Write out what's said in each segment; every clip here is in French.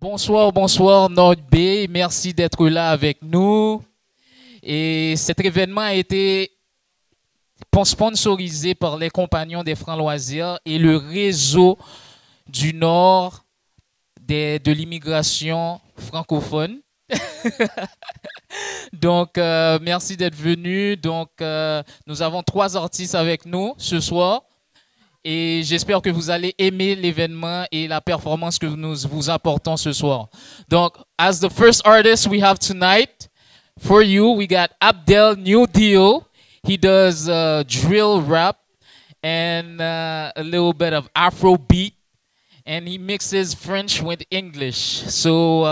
Bonsoir, bonsoir North Bay, merci d'être là avec nous. Et cet événement a été sponsorisé par les compagnons des Francs Loisirs et le réseau du Nord de l'immigration francophone. Donc, merci d'être venu. Donc, nous avons 3 artistes avec nous ce soir. Et j'espère que vous allez aimer l'événement et la performance que nous vous apportons ce soir. Donc, as the first artist we have tonight, for you, we got Abdel New Deal. He does drill rap and a little bit of Afro beat. And he mixes French with English. So,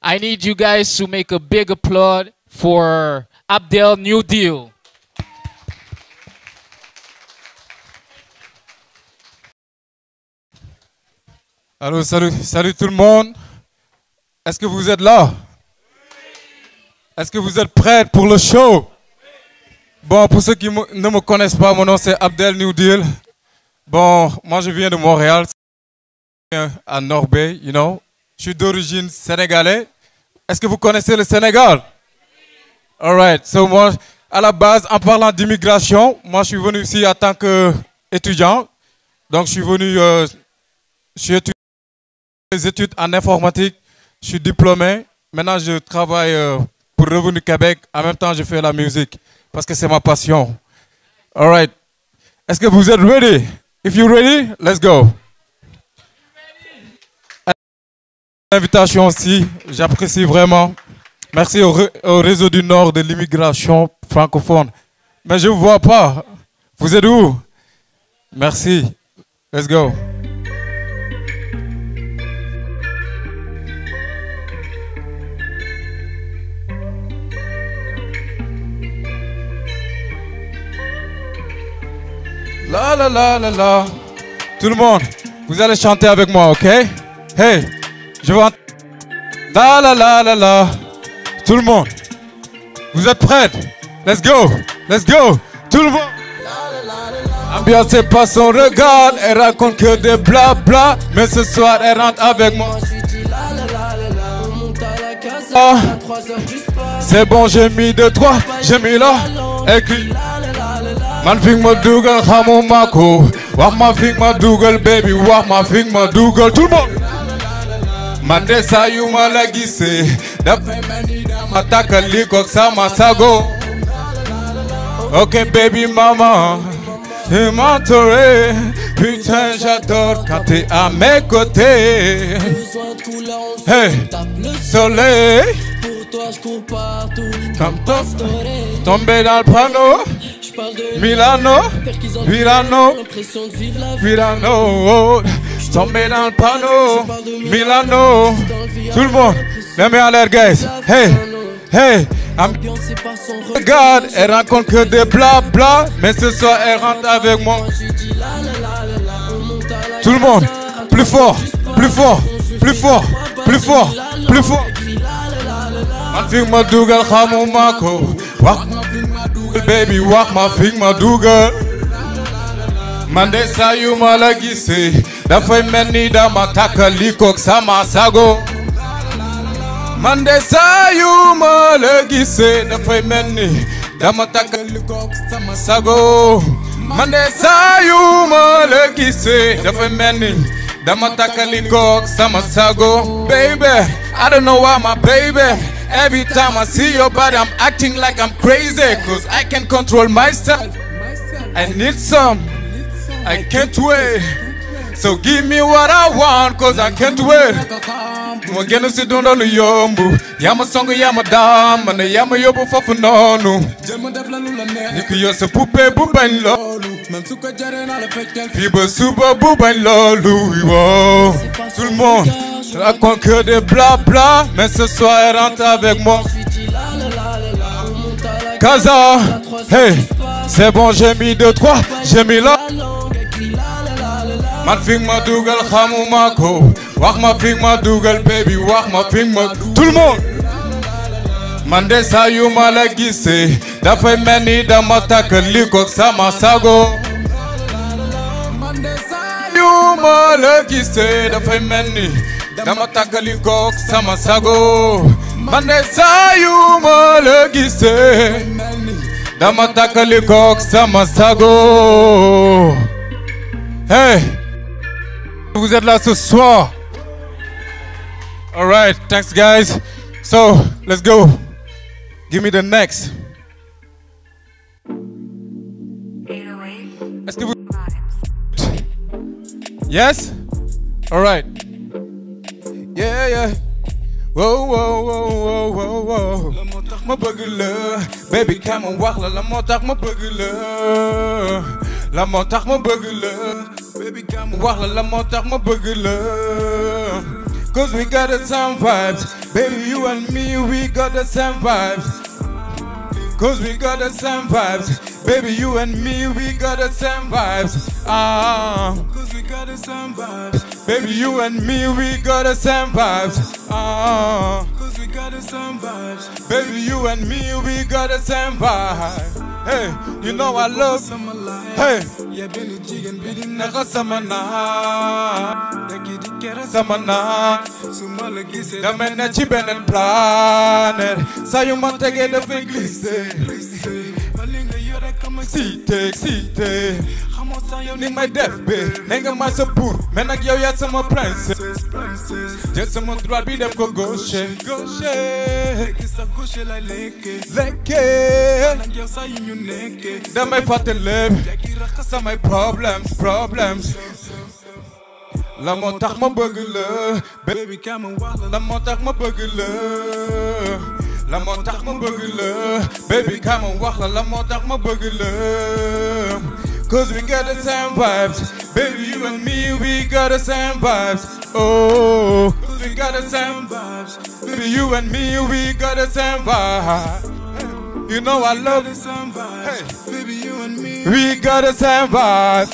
I need you guys to make a big applause for Abdel New Deal. Allô, salut tout le monde. Est-ce que vous êtes là? Est-ce que vous êtes prêts pour le show? Bon, pour ceux qui ne me connaissent pas, mon nom c'est Abdel New Deal. Bon, moi je viens de Montréal, à North Bay, you know. Je suis d'origine sénégalaise. Est-ce que vous connaissez le Sénégal? Alright, so moi, à la base, en parlant d'immigration, moi je suis venu ici en tant qu'étudiant. Donc je suis venu, je suis étudiant des études en informatique, je suis diplômé. Maintenant, je travaille pour Revenu Québec. En même temps, je fais la musique parce que c'est ma passion. All right. Est-ce que vous êtes ready? If you're ready, let's go. L'invitation aussi, j'apprécie vraiment. Merci au réseau du Nord de l'immigration francophone. Mais je ne vous vois pas. Vous êtes où? Merci. Let's go. La la la la la. Tout le monde, vous allez chanter avec moi, ok? Hey, je vais... La la la la la. Tout le monde, vous êtes prêts? Let's go, let's go. Tout le monde. Ambiance, c'est pas son regard. Elle raconte que des blabla. Mais ce soir, elle rentre avec moi. Ah, c'est bon, j'ai mis 2, 3. J'ai mis là. Écrit. Man fing ma dougal xamu mako wax ma fing ma dougal baby wax ma fing ma dougal tout le monde man de saa yu ma la gisee dafay mel ni dama takkali ko sama sago ok baby mama tu m'entourais putain j'adore quand t'es à mes côtés hey soleil pour toi je cours partout tombé dans le panneau Milano, Milano, Milano, tombé dans le panneau, Milano, tout le monde, les mains en l'air, guys. Hey, hey, regarde, elle rencontre que des blabla, mais ce soir elle rentre avec moi. Tout le monde, plus fort, plus fort, plus fort, plus fort, plus fort. Man ma dougal xamu mako, wax baby wax ma fing ma dougal. Man de saa yu ma la gisee dafay mel ni dama takkali ko sama sago. Man de saa yu ma la gisee dafay mel ni dama takkali ko sama sago. Man de saa yu ma la gisee dafay mel ni dama takkali ko sama sago. Baby, I don't know why my baby. Every time I see your body, I'm acting like I'm crazy. Cause I can't control myself. I need some. I can't wait. So give me what I want, cause I can't wait. Mo gëna ci dundal lu yomb. Yama song yama dam, man yama yóbbu foofu noonu. Jëm def la lu la neex. Ni ko yor sa poupée bu bañ loolu. Même su ko jaree na la fekkel. Fii ba suba bu bañ loolu. Wow. Tout le monde raconte que des blabla, mais ce soir elle rentre avec moi. Kaza, hey, c'est bon, j'ai mis 2, 3, j'ai mis là. Man fing ma dougal xamu mako, wax ma fing ma dougal baby, wax ma fing ma. Tout le monde. Man de saa yu ma la gisee dafay mel ni dama takkali ko sama sago. Man de saa yu ma la gisee dafay mel ni dama tàggalikook sama sago man de saa yu ma la gisee dama tàggalikook sama sago. Hey, vous êtes là ce soir. All right, thanks guys. So let's go. Give me the next. Est-ce que vous... Yes? All right. Yeah, yeah. Whoa, whoa, whoa, whoa, whoa, whoa. La moo tax ma bëgg la. Baby, kaay ma wax la moo tax ma bëgg la. La moo tax ma bëgg la. Baby, kaay ma wax la moo tax ma bëgg la. Cause we got the same vibes. Baby, you and me, we got the same vibes. Cause we got the same vibes. Baby, you and me, we got the same vibes. Cause we got the same vibes. Baby, you and me, we got the same vibes. Cause we got the same vibes. Baby, you and me, we got the same vibes. Hey, you know I love summer life. Hey, yeah, been jigen bidin naka samana. Dagi di kera samana. Sumala gise da mena ci benen planet. Sa yu ma tege da fe glisse. Balinga yore kama site site. Ni may def be nenga ma sa bour mais nak yow ya sama princesse jël sama droit bi def ko gauche gauche sa gauche la lekke nak yow sa ñu nekke damay fatte lepp samay problems la moo tax ma bëgg la baby kam wax la moo tax ma bëgg la la moo tax ma bëgg la baby kam wax la moo tax ma bëgg la. Cause we got the same vibes. Baby, you and me, we got the same vibes. Oh, cause we got the same vibes. Baby, you and me, we got the same vibes. You know I love the same vibes. Hey. Baby, you and me, we got the same vibes.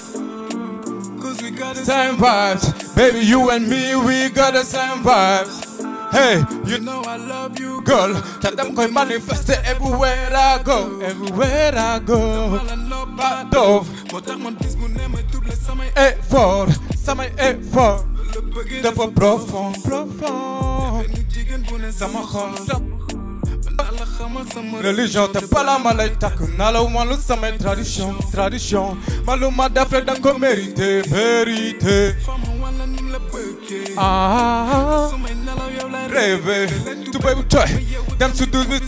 Cause we got the same vibes. Baby, you and me, we got the same vibes. Hey, you know I love you, girl. Tell them I manifest it everywhere I go. Everywhere I go. Dove. Effort, sama effort. Dafa profond, profond. Sama xol. Religion te pala ma lay takk naa la wàllu samay tradition tradition malu ma def la danga ko mérité mérité. Rêve tubéy bu tooy dem su dul bi.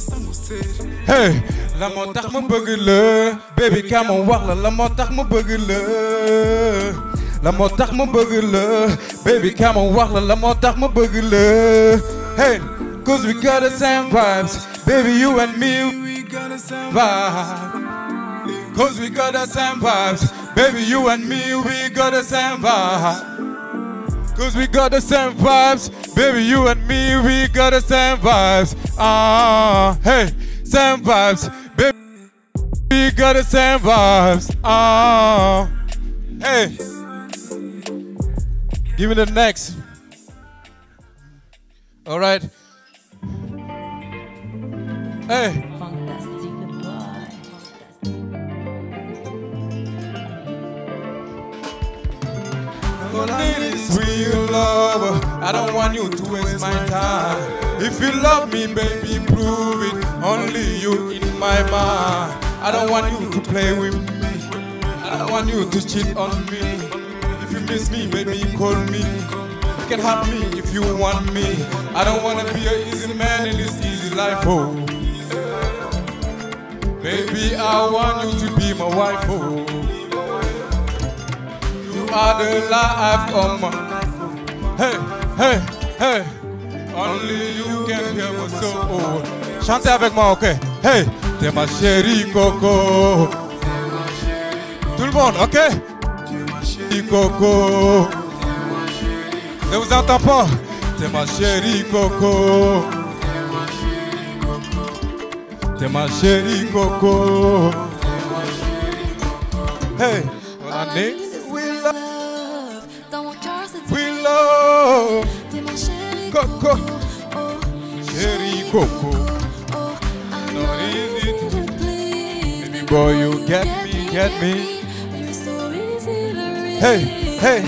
Hey, la moo tax ma bëgg la baby ka ma wax la moo tax ma bëgg la. La moo tax ma bëgg la baby ka ma wax la moo tax ma bëgg la. Hey, cause we got the same vibes. Baby, you and me, we got the same vibes. Cause we got the same vibes. Baby, you and me, we got the same vibes. Cause we got the same vibes. Baby, you and me, we got the same vibes. Hey, same vibes. Baby, we got the same vibes. Hey, give me the next. All right. Hey. All I need is real love. I don't want you to waste my time. If you love me, baby, prove it. Only you in my mind. I don't want you to play with me. I don't want you to cheat on me. If you miss me, baby, call me. You can have me if you want me. I don't want to be an easy man in this easy life, oh. Baby, I want you to be my wife, oh. You are the life of my... Hey, hey, hey. Only you can hear my soul. Chantez avec moi, ok? Hey, t'es ma chérie Coco. Tout le monde, ok? T'es ma chérie Coco. Ne vous entends pas? T'es ma chérie Coco. T'es ma chérie Coco. Hey, on a dit we love. We love. T'es ma chérie Coco. Chérie Coco. Not easy to baby boy, you get me, get me. Hey, hey.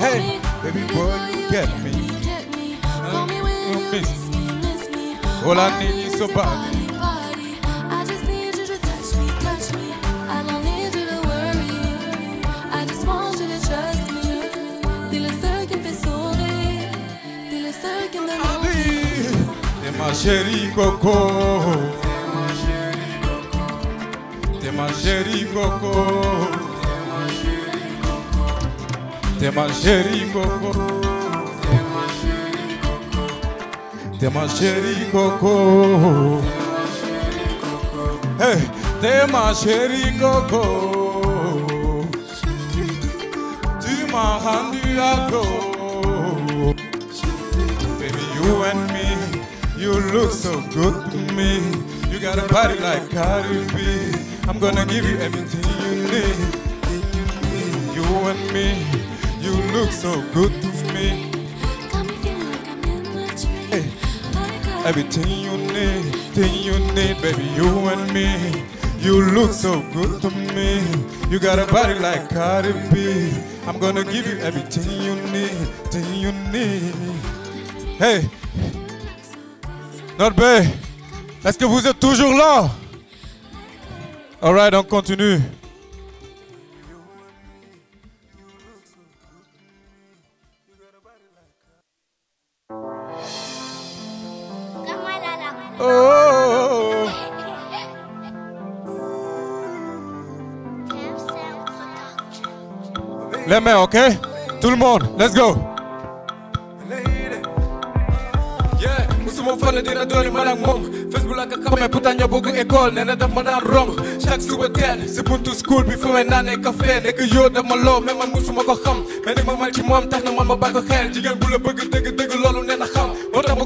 Hey, baby boy. get me. Miss. All I need is somebody. I just need you to touch me, touch me. I don't need you to worry. I just want you to trust me. T'es le seul qui me fait sourire. T'es le seul qui me donne envie. T'es ma chérie Coco. T'es ma chérie Coco. T'es ma chérie Coco. T'es ma chérie Coco. Hey, t'es ma chérie Coco. Tu m'as rendu accro. Baby, you and me, you look so good to me. You got a body like Cardi B. I'm gonna give you everything you need. You and me, you look so good to me. Got me feeling like I'm in the dream. Hey. Everything you need, baby, you and me. You look so good to me. You got a body like Cardi B. I'm gonna give you everything you need, Hey, Not bad. Est-ce que vous êtes toujours là? Alright, on continue. Oh. Les mains, ok? Tout le monde, let's go. Yeah, musuma fana dina dooni man ak moom Facebook la ka xamee pourtant ñoo bokk école nee na daf ma daan romb chaque suba teel si buntu school bi fu may naanee café nekk yoo daf ma loo mais man musuma ko xam mais ni ma mel ci moom tax na man ma bàyyi ko xel jigéen bu la bëgg dëgg loolu nee na xam moo tax ma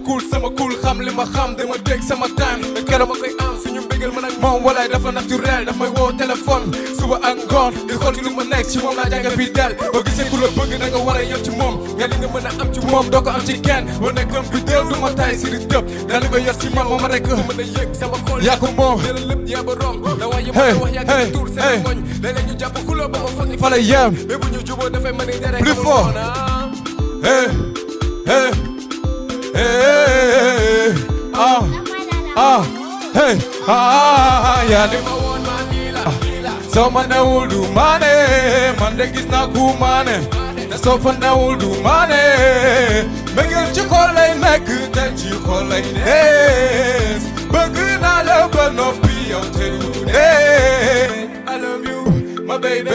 cool xam li ma xam dama dégg sama time mais keroog ma koy am suñu mbëggeel man ak moom walaay dafa naturel daf may woo téléphone suba ak ngoon di xool ci lu ma nekk ci moom laa jànga fii del boo gisee ku la bëgg da nga war a yem ci moom nga li nga mën a am ci moom doo ko am ci kenn boo nekkoon bi déew du ma tay si di tëb daal di ko yor ci man moom rek mën a yëg sama xol yaa ko moom lépp yaa ba rom da waaye ma wax yaa ngi tuur seen moñ léeg-léeg ñu jàpp xuloo ba ma foog ni fa la yem mais bu ñu juboo dafay mën a dere plus fort hey hey hey hey yaa ni ma woon ma nii la soo ma newul du maane man de gis naa ku maane te soo fa newul du maane mbëggeel ci xol lay nekk te ci xol lay des bëgg naa la ba noppi yow te du dee I love you my baby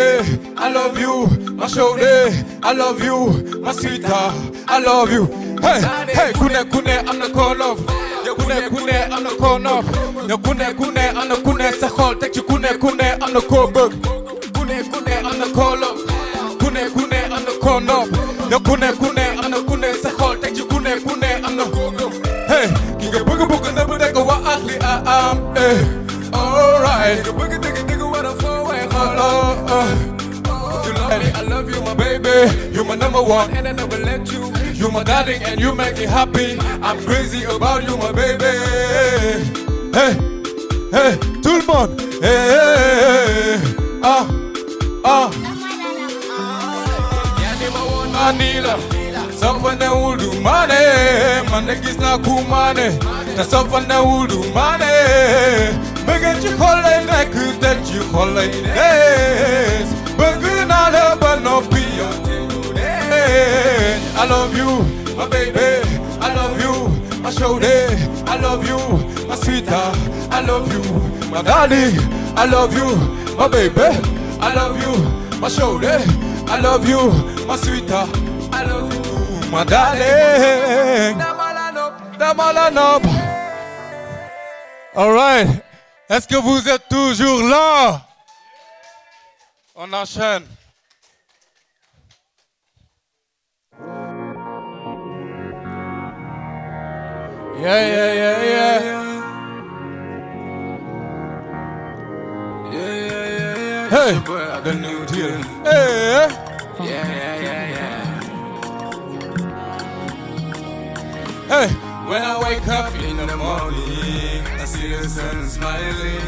I love you my shawty I love you my sweetheart I love you hey hey ku ne am na ko love ku ne am na ko nopp ku ne am na ku ne sa xol teg ci ku ne am na ko bëgg ku ne am na ko love ku ne am na ko nopp ku ne am na ku ne sa xol teg ci ku ne am na ko bëgg hey ki nga bëgg na bu dëgg wa ak li am alright nga bëgg dëgg war a foo way you love me, I love you, my baby. You're my number one, and I never let you. You're my darling, and you make me happy. I'm crazy about you, my baby. Hey, hey, tout le monde. Hey, Yani ma woon Manila. Sofa ne uldu mane, man de gis naa ku mane. Te sofa ne uldu mane. Bëgg ci xol lay nekk, te ci xol lay des. Bëgg naa la ba noppi yow te du dee. I love you, my baby. I love you, my shawty. I love you, my sweetheart. I love you, my darling. I love you, my baby. I love you, my shawty. I love you, my sweetheart. I love you, my darling. Damalanop. All right. Est-ce que vous êtes toujours là? On enchaîne. Yeah. Hey, the new deal. Hey. Yeah. Hey, when I wake up in the morning, I see the sun smiling.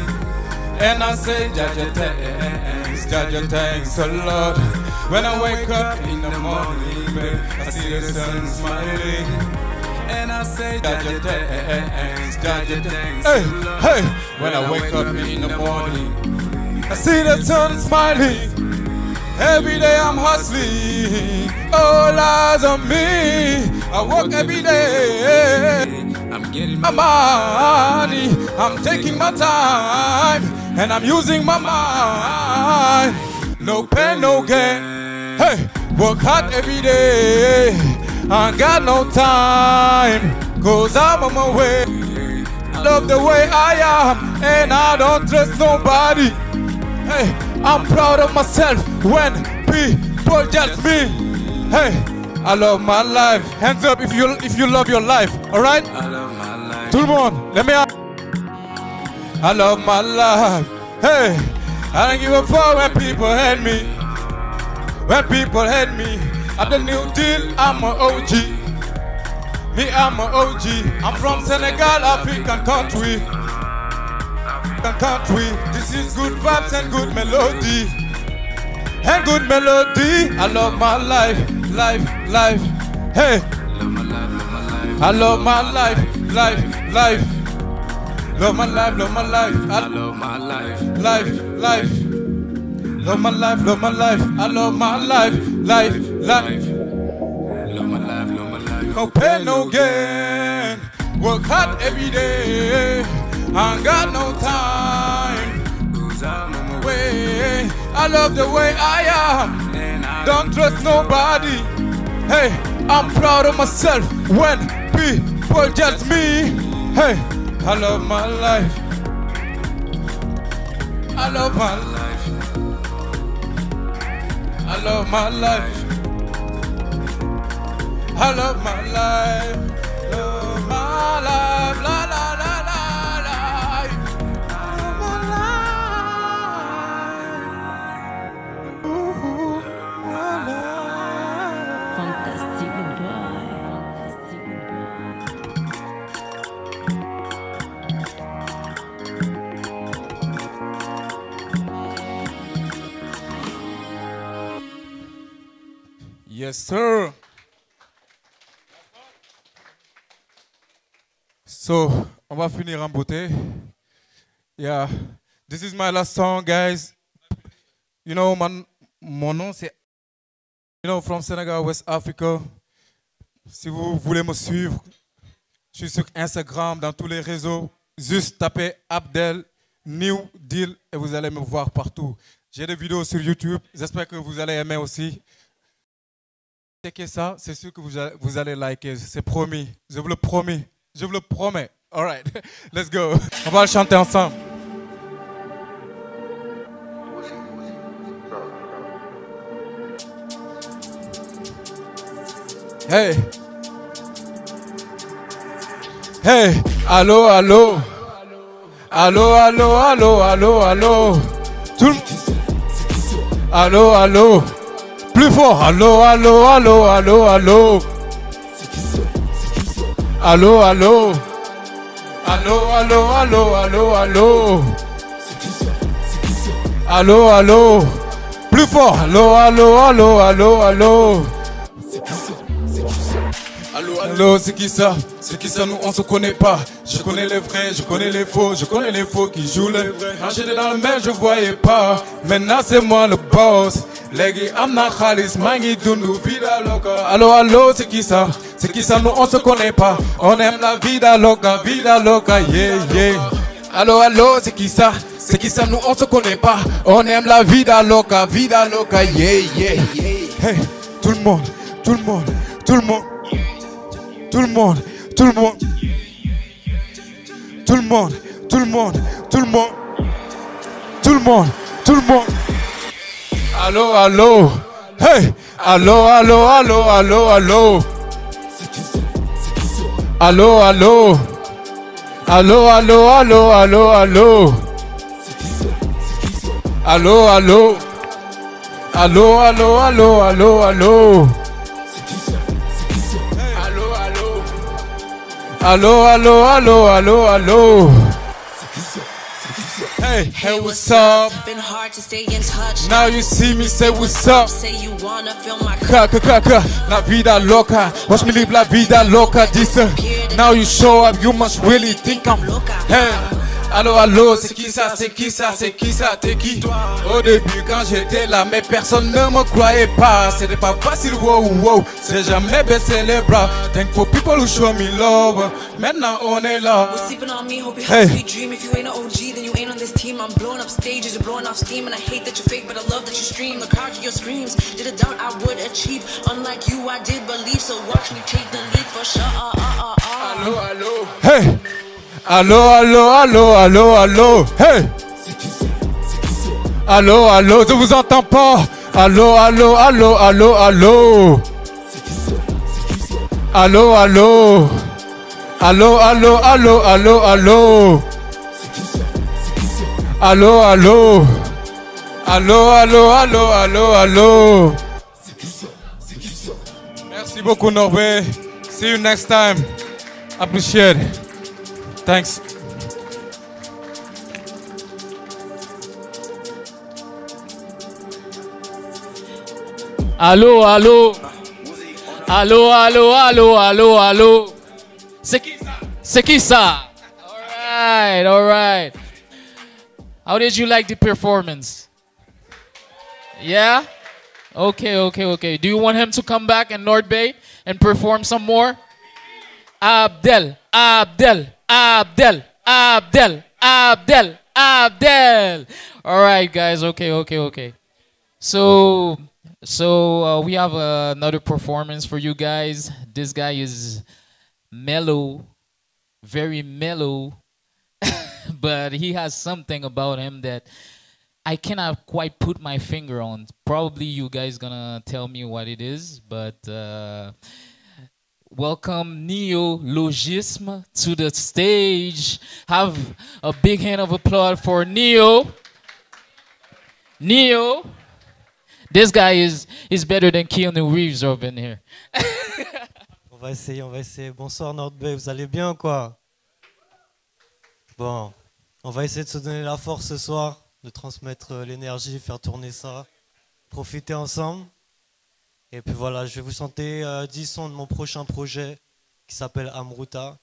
And I say, Jaja thanks a lot. When I wake up in the morning, babe, I see the sun smiling. And I say, Jaja thanks hey, hey. When I wake up in the morning, I see the sun smiling. Every day I'm hustling, all eyes on me. I work every day, I'm getting my money, I'm taking my time, and I'm using my mind. No pain, no gain. Hey, work hard every day. I ain't got no time, 'cause I'm on my way. I love the way I am, and I don't trust nobody. Hey, I'm proud of myself when people judge me. Hey, I love my life. Hands up if you love your life, alright? I love my life. Tout le monde, let me out. I love my life. Hey, I don't give a fuck when people hate me. When people hate me, I'm the new deal, I'm an OG. Me, I'm an OG. I'm from Senegal, African country. This is good vibes and good melody. And good melody. I love my life. Hey, I love my life. Love my life. I love my life. Love my life. I love my life. Love my life. No pain, no gain. Work hard every day. I ain't got no time, 'cause I'm on my way. I love the way I am, don't trust nobody. Hey, I'm proud of myself when people judge me. Hey, I love my life. I love my life. I love my life. I love my life. Love my life. La la la. Yes, sir. So, on va finir en beauté. Yeah, this is my last song, guys. You know, mon nom c'est, from Senegal, West Africa. Si vous voulez me suivre, je suis sur Instagram, dans tous les réseaux. Juste tapez Abdel New Deal et vous allez me voir partout. J'ai des vidéos sur YouTube. J'espère que vous allez aimer aussi. Checkez ça, c'est sûr que vous allez liker, c'est promis. Je vous le promets. Je vous le promets. All right, let's go. On va le chanter ensemble. Hey. Hey. Allô, allô. Allô, allô, allô, allô, allô. Tout le... Allô, allô. Plus fort. Allô, allô, allô, allô, allô. Allô, allô. Allô, allô, allô, allô, allô. Allô, allô. Plus fort. Allô, allô, allô, allô, allô. Allô, allô, c'est qui ça? C'est qui ça? Nous on se connaît pas. Je connais les vrais, je connais les faux. Je connais les faux qui jouent les vrais. Quand j'étais dans le mer, je voyais pas. Maintenant c'est moi le boss. Légui amna khalis, mangi dundu vida loca. Allô, allô, c'est qui ça? C'est qui ça? Nous on se connaît pas. On aime la vida loca, yeah, yeah. Allô, allô, c'est qui ça? C'est qui ça? Nous on se connaît pas. On aime la vida loca, yeah, yeah, yeah. Hey, tout le monde, tout le monde, tout le monde. Tout le monde, tout le monde, tout le monde, tout le monde, tout le monde, tout le monde, tout le monde. Allô, allô, hey, allô, allô, allô, allô, allô. Allô, allô, allô, allô, allô, allô, allô. Allô, allô, allô, allô, allô, allô, allô. Allô, allô, allô, allô, allô. Hey, hey, what's up? Been hard to stay in touch. Now you see me, say what's up. Say you wanna feel my La vida loca. Watch me live la vida loca. This, now you show up, you must really think I'm loca. Hey. Allô, allô, c'est qui ça, c'est qui ça, c'est qui ça, t'es qui? Au début quand j'étais là, mais personne ne me croyait pas. C'était pas facile, wow, wow, c'est jamais baissé les bras. Thankful people who show me love. Maintenant on est là. Sleeping on me, hope you Hey. have a sweet dream. If you ain't an OG, then you ain't on this team. I'm blowing up stages, you're blowing off steam. And I hate that you're fake, but I love that you stream. The crowd to your screams, did a doubt I would achieve. Unlike you, I did believe, so watch me take the lead for sure. Allô, allô. Hey. Allô, allô, allô, allô, allô. Hey. Allô, allô, je vous entends pas. Allô, allô, allô, allô, allô. Allô, allô. Allô, allô, allô, allô, allô. Allô, allô. Allô, allô, allô, allô, allô. Merci beaucoup, Norbert. See you next time. Appreciate it. Thanks. Allô, allô. Allô, allô, allô, allô, allô. C'est qui ça? C'est qui ça? All right, all right. How did you like the performance? Yeah? Okay, okay, okay. Do you want him to come back in North Bay and perform some more? Abdel, Abdel, Abdel, Abdel, Abdel, Abdel. All right, guys. Okay, okay, okay. So we have another performance for you guys. This guy is mellow, very mellow, but he has something about him that I cannot quite put my finger on. Probably you guys gonna tell me what it is, but welcome Neologisme to the stage. Have a big hand of applause for Neo. Neo. This guy is better than Keanu Reeves over in here. On va essayer, on va essayer. Bonsoir North Bay, vous allez bien ou quoi? Bon, on va essayer de se donner la force ce soir, de transmettre l'énergie, faire tourner ça, profiter ensemble. Et puis voilà, je vais vous chanter 10 sons de mon prochain projet qui s'appelle Amruta.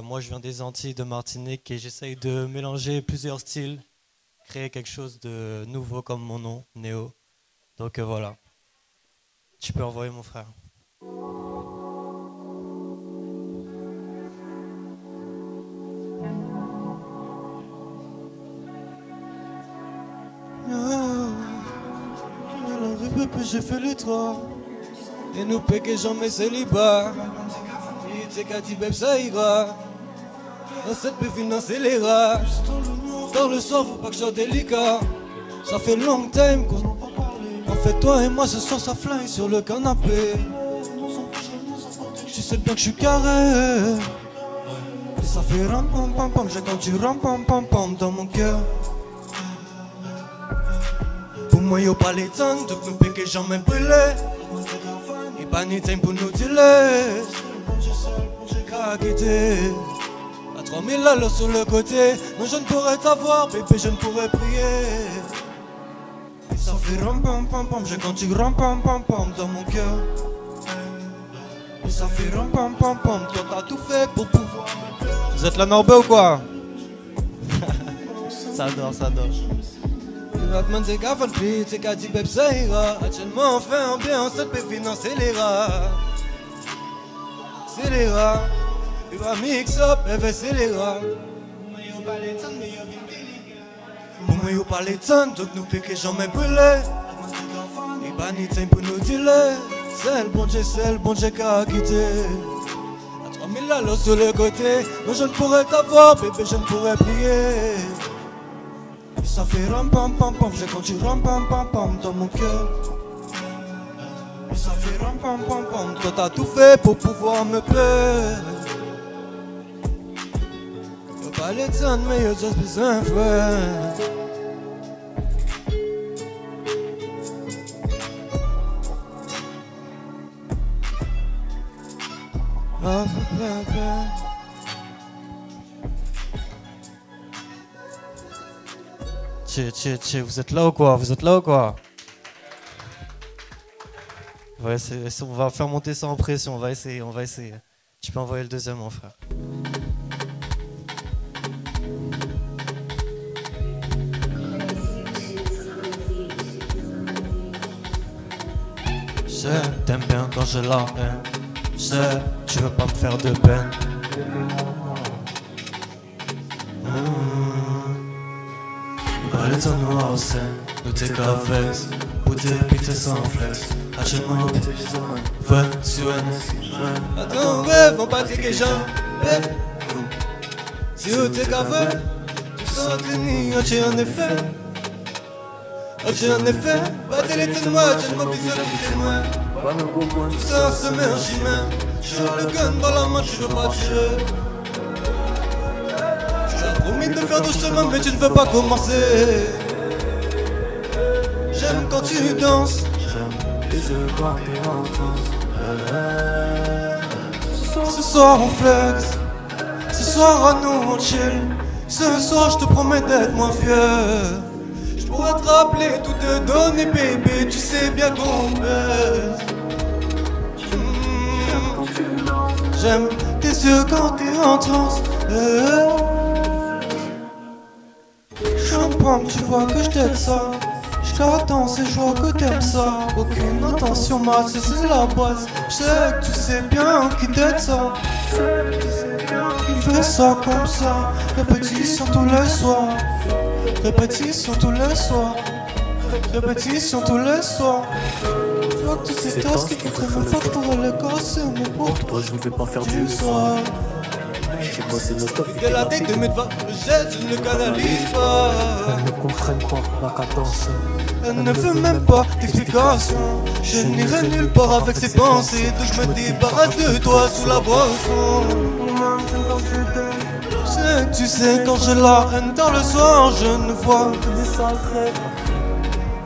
Moi je viens des Antilles, de Martinique, et j'essaye de mélanger plusieurs styles, créer quelque chose de nouveau comme mon nom, Néo. Donc voilà, tu peux envoyer mon frère. J'ai fait les trois et nous péquer jamais célibat. Il t'es qu'à dire ça ira. Dans cette peut financer les rats. Dans le soir faut pas que je sois délicat. Ça fait long time qu'on n'a pas parlé. En fait toi et moi ce soir ça flingue sur le canapé. Tu sais bien que je suis carré. Et ça fait ram pam pam pam. J'ai quand tu ram pam pam pam dans mon cœur. Pour moi y'a pas les temps, donc nous péquer jamais brûlé. Et pas ni temps pour nous dealer. J'ai qu'à quitter. À 3000 là sur le côté. Non je ne pourrais t'avoir, bébé je ne pourrais prier. Et ça fait ram pam pam pam. J'ai quand tu ram pam pam pam dans mon cœur. Et ça fait ram pam pam pam. Toi t'as tout fait pour pouvoir. Vous êtes la Norbé ou quoi? Ça adore, ça adore. Batman c'est qu'à faire le beat, c'est qu'à dire bébé ça ira. Actuellement on fait ambiance, ça peut financer les rats. C'est les rats. Il va mix up, bébé c'est les rats. Pour moi y'a pas les temps, donc nous piquer jamais brûlé. Il va ni temps pour nous dealer. C'est le bon Dieu qu'à quitter. À 3000 là sur le côté. Non je ne pourrais t'avoir, bébé je ne pourrais prier. Ça fait ram pam pam pam, j'ai quand tu ram pam pam pam dans mon cœur. Ça fait ram pam pam pam, toi t'as tout fait pour pouvoir me plaire. Y'a pas les temps mais y'a juste besoin de frère. vous êtes là ou quoi? Vous êtes là ou quoi? Ouais, on va faire monter ça en pression, on va essayer. Tu peux envoyer le deuxième, mon frère. Je t'aime bien quand je la haine. Tu veux pas me faire de peine. Alle ton noir scène, nous t'es qu'avec. Bouté pité sans flex. Achète-moi va sur un. Attends, rêve, on pas dire que j'en ai. Si vous t'es qu'avec, tu sens tenir, tu en effet. Tu en effet, va t'élever moi, tu m'as besoin de témoin. Tout ça se met en chemin. J'ai le gun dans la main, je veux pas tirer. J'ai promis de faire du chemin, mais tu ne veux pas commencer. J'aime quand tu danses. J'aime les yeux quand t'es en transe. Ce soir on flex. Ce soir à nous on chill. Ce soir je te promets d'être moins fier. Je pourrais te rappeler, tout te donner bébé. Tu sais bien qu'on baise. J'aime tes yeux quand t'es en transe. Champagne, tu vois que je t'aide ça. Je t'attends, c'est je vois que t'aimes ça. Aucune intention mal, c'est la base. Je sais que tu sais bien qui t'aide ça. Il fait ça comme ça. Répétition tous les soirs. Répétition tous les soirs. Répétition tous les soirs. Faut que tu sais ce qui coûterait même pas pour aller casser. Mais pour toi, je ne vais pas faire du soir. Chez moi, c'est nostalgie. Dès la tête de mes devants, je jette, je ne canalise pas. Elles ne comprennent pas la cadence. Elle ne veut même pas d'explication. Je n'irai nulle part avec ses pensées. Donc je me débarrasse de toi sous la boisson. Je sais que tu sais quand je la haine tard le soir, je ne vois que des sales rêves.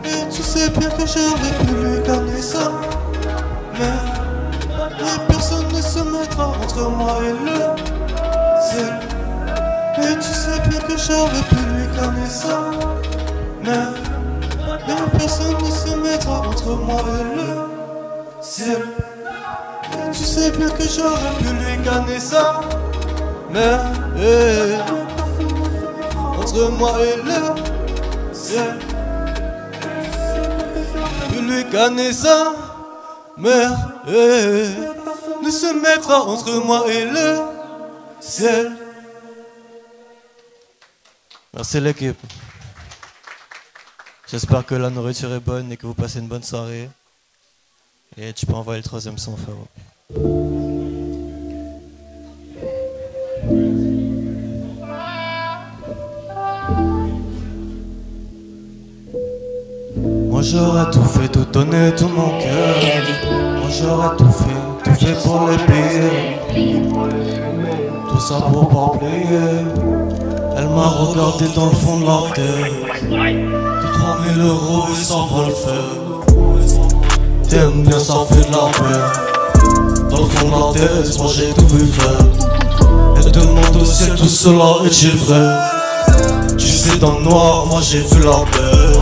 Et tu sais bien que j'aurais pu lui garder ça. Mais personne ne se mettra entre moi et le ciel. Et tu sais bien que j'aurais pu lui garder ça. Mais personne ne se mettra entre moi et le ciel. Et tu sais bien que j'aurais pu lui gagner ça. Mais entre moi et le ciel, pu lui gagner ça. Mais ne se mettra entre moi et le ciel. Merci l'équipe. J'espère que la nourriture est bonne et que vous passez une bonne soirée. Et tu peux envoyer le troisième son, frérot. Moi j'aurais tout fait, tout donné, tout mon cœur. Moi j'aurais tout fait pour les billets. Tout ça pour pas payer. Elle m'a regardé dans le fond de la tête. 3000 € et ça va le faire. T'aimes bien, ça fait de la peine. Dans le fond de la tête, moi j'ai tout vu faire. Elle demande au ciel, tout cela est-il vrai? Tu sais dans le noir, moi j'ai vu la paix.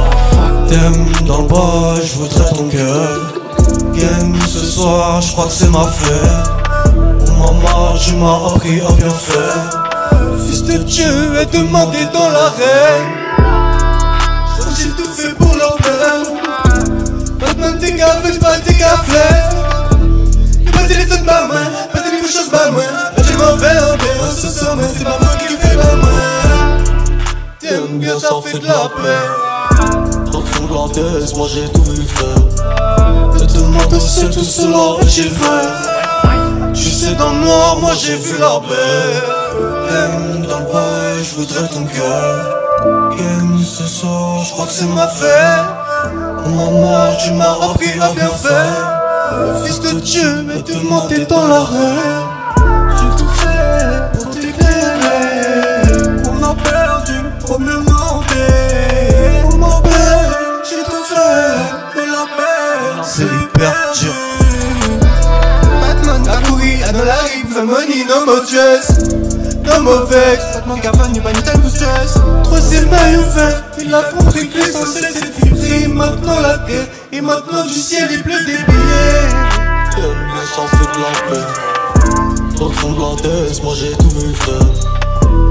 T'aimes dans le bas, je voudrais ton cœur. Game ce soir, je crois que c'est ma fête. Oh maman, tu m'as appris à bien faire. Fils de Dieu est demandé dans l'arène. J'ai tout fait pour leur mère. Maintenant t'es gavé, pas t'es gaffé. Y'a pas de téléphone par moi, pas de quelque chose par moi. Là j'ai m'en vais en bien, ce sommet, c'est pas moi qui fais la main. T'aimes bien, ça fait de la paix. Dans le fond de la tête, moi j'ai tout vu faire. Je te demande au ciel, tout cela est-il vrai? Tu sais dans le noir, moi j'ai vu la paix. T'aimes dans le bail, je voudrais ton cœur. Game ce soir, je crois que c'est ma fête. Oh maman, tu m'as appris à bien faire. Le fils de Dieu est demandé dans l'arrêt. J'ai tout fait pour t'éclairer. On a perdu, pour mieux monter. On m'appelle, j'ai tout fait, et la paix, c'est hyper dur. Batman a couru, à dans la rue, the money, no more dress. de mauvais. Traitement cavane humanitaire nous stress. Troisième maillon fait, il a compris que l'essentiel c'est de vibrer. Maintenant la terre, et maintenant du ciel il pleut des billets. Mais sans feu de la paix. Dans le fond de la tête, moi j'ai tout vu frère.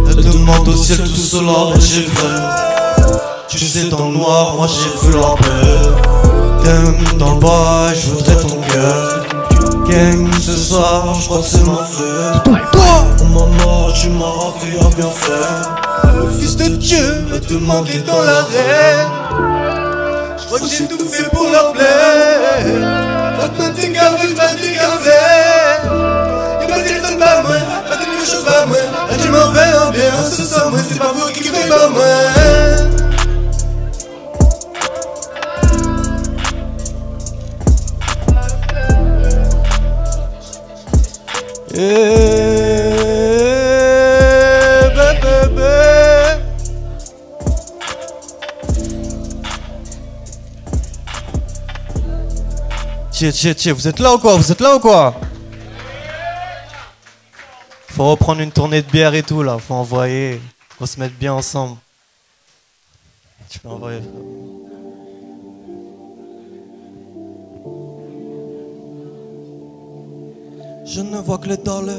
Elle demande au ciel tout cela, mais j'ai vrai. Tu sais dans le noir, moi j'ai vu la paix. T'aimes dans le bas, je voudrais ton cœur. Gang ce soir, je crois que c'est ma fête. Oh maman, tu m'as appris à bien faire. Le fils de Dieu me demandait dans l'arène. Je crois que j'ai tout fait pour leur plaire. Maintenant t'es gavé, pas t'es gavé. Y'a pas de temps pas moi, pas de chose pas moi. Là tu m'en fais un bien, ce soir moi c'est pas vous qui fait pas moi. Tiens, vous êtes là ou quoi? Vous êtes là ou quoi? Faut reprendre une tournée de bière et tout là, faut envoyer, faut se mettre bien ensemble. Tu peux envoyer. Je ne vois que les dollars,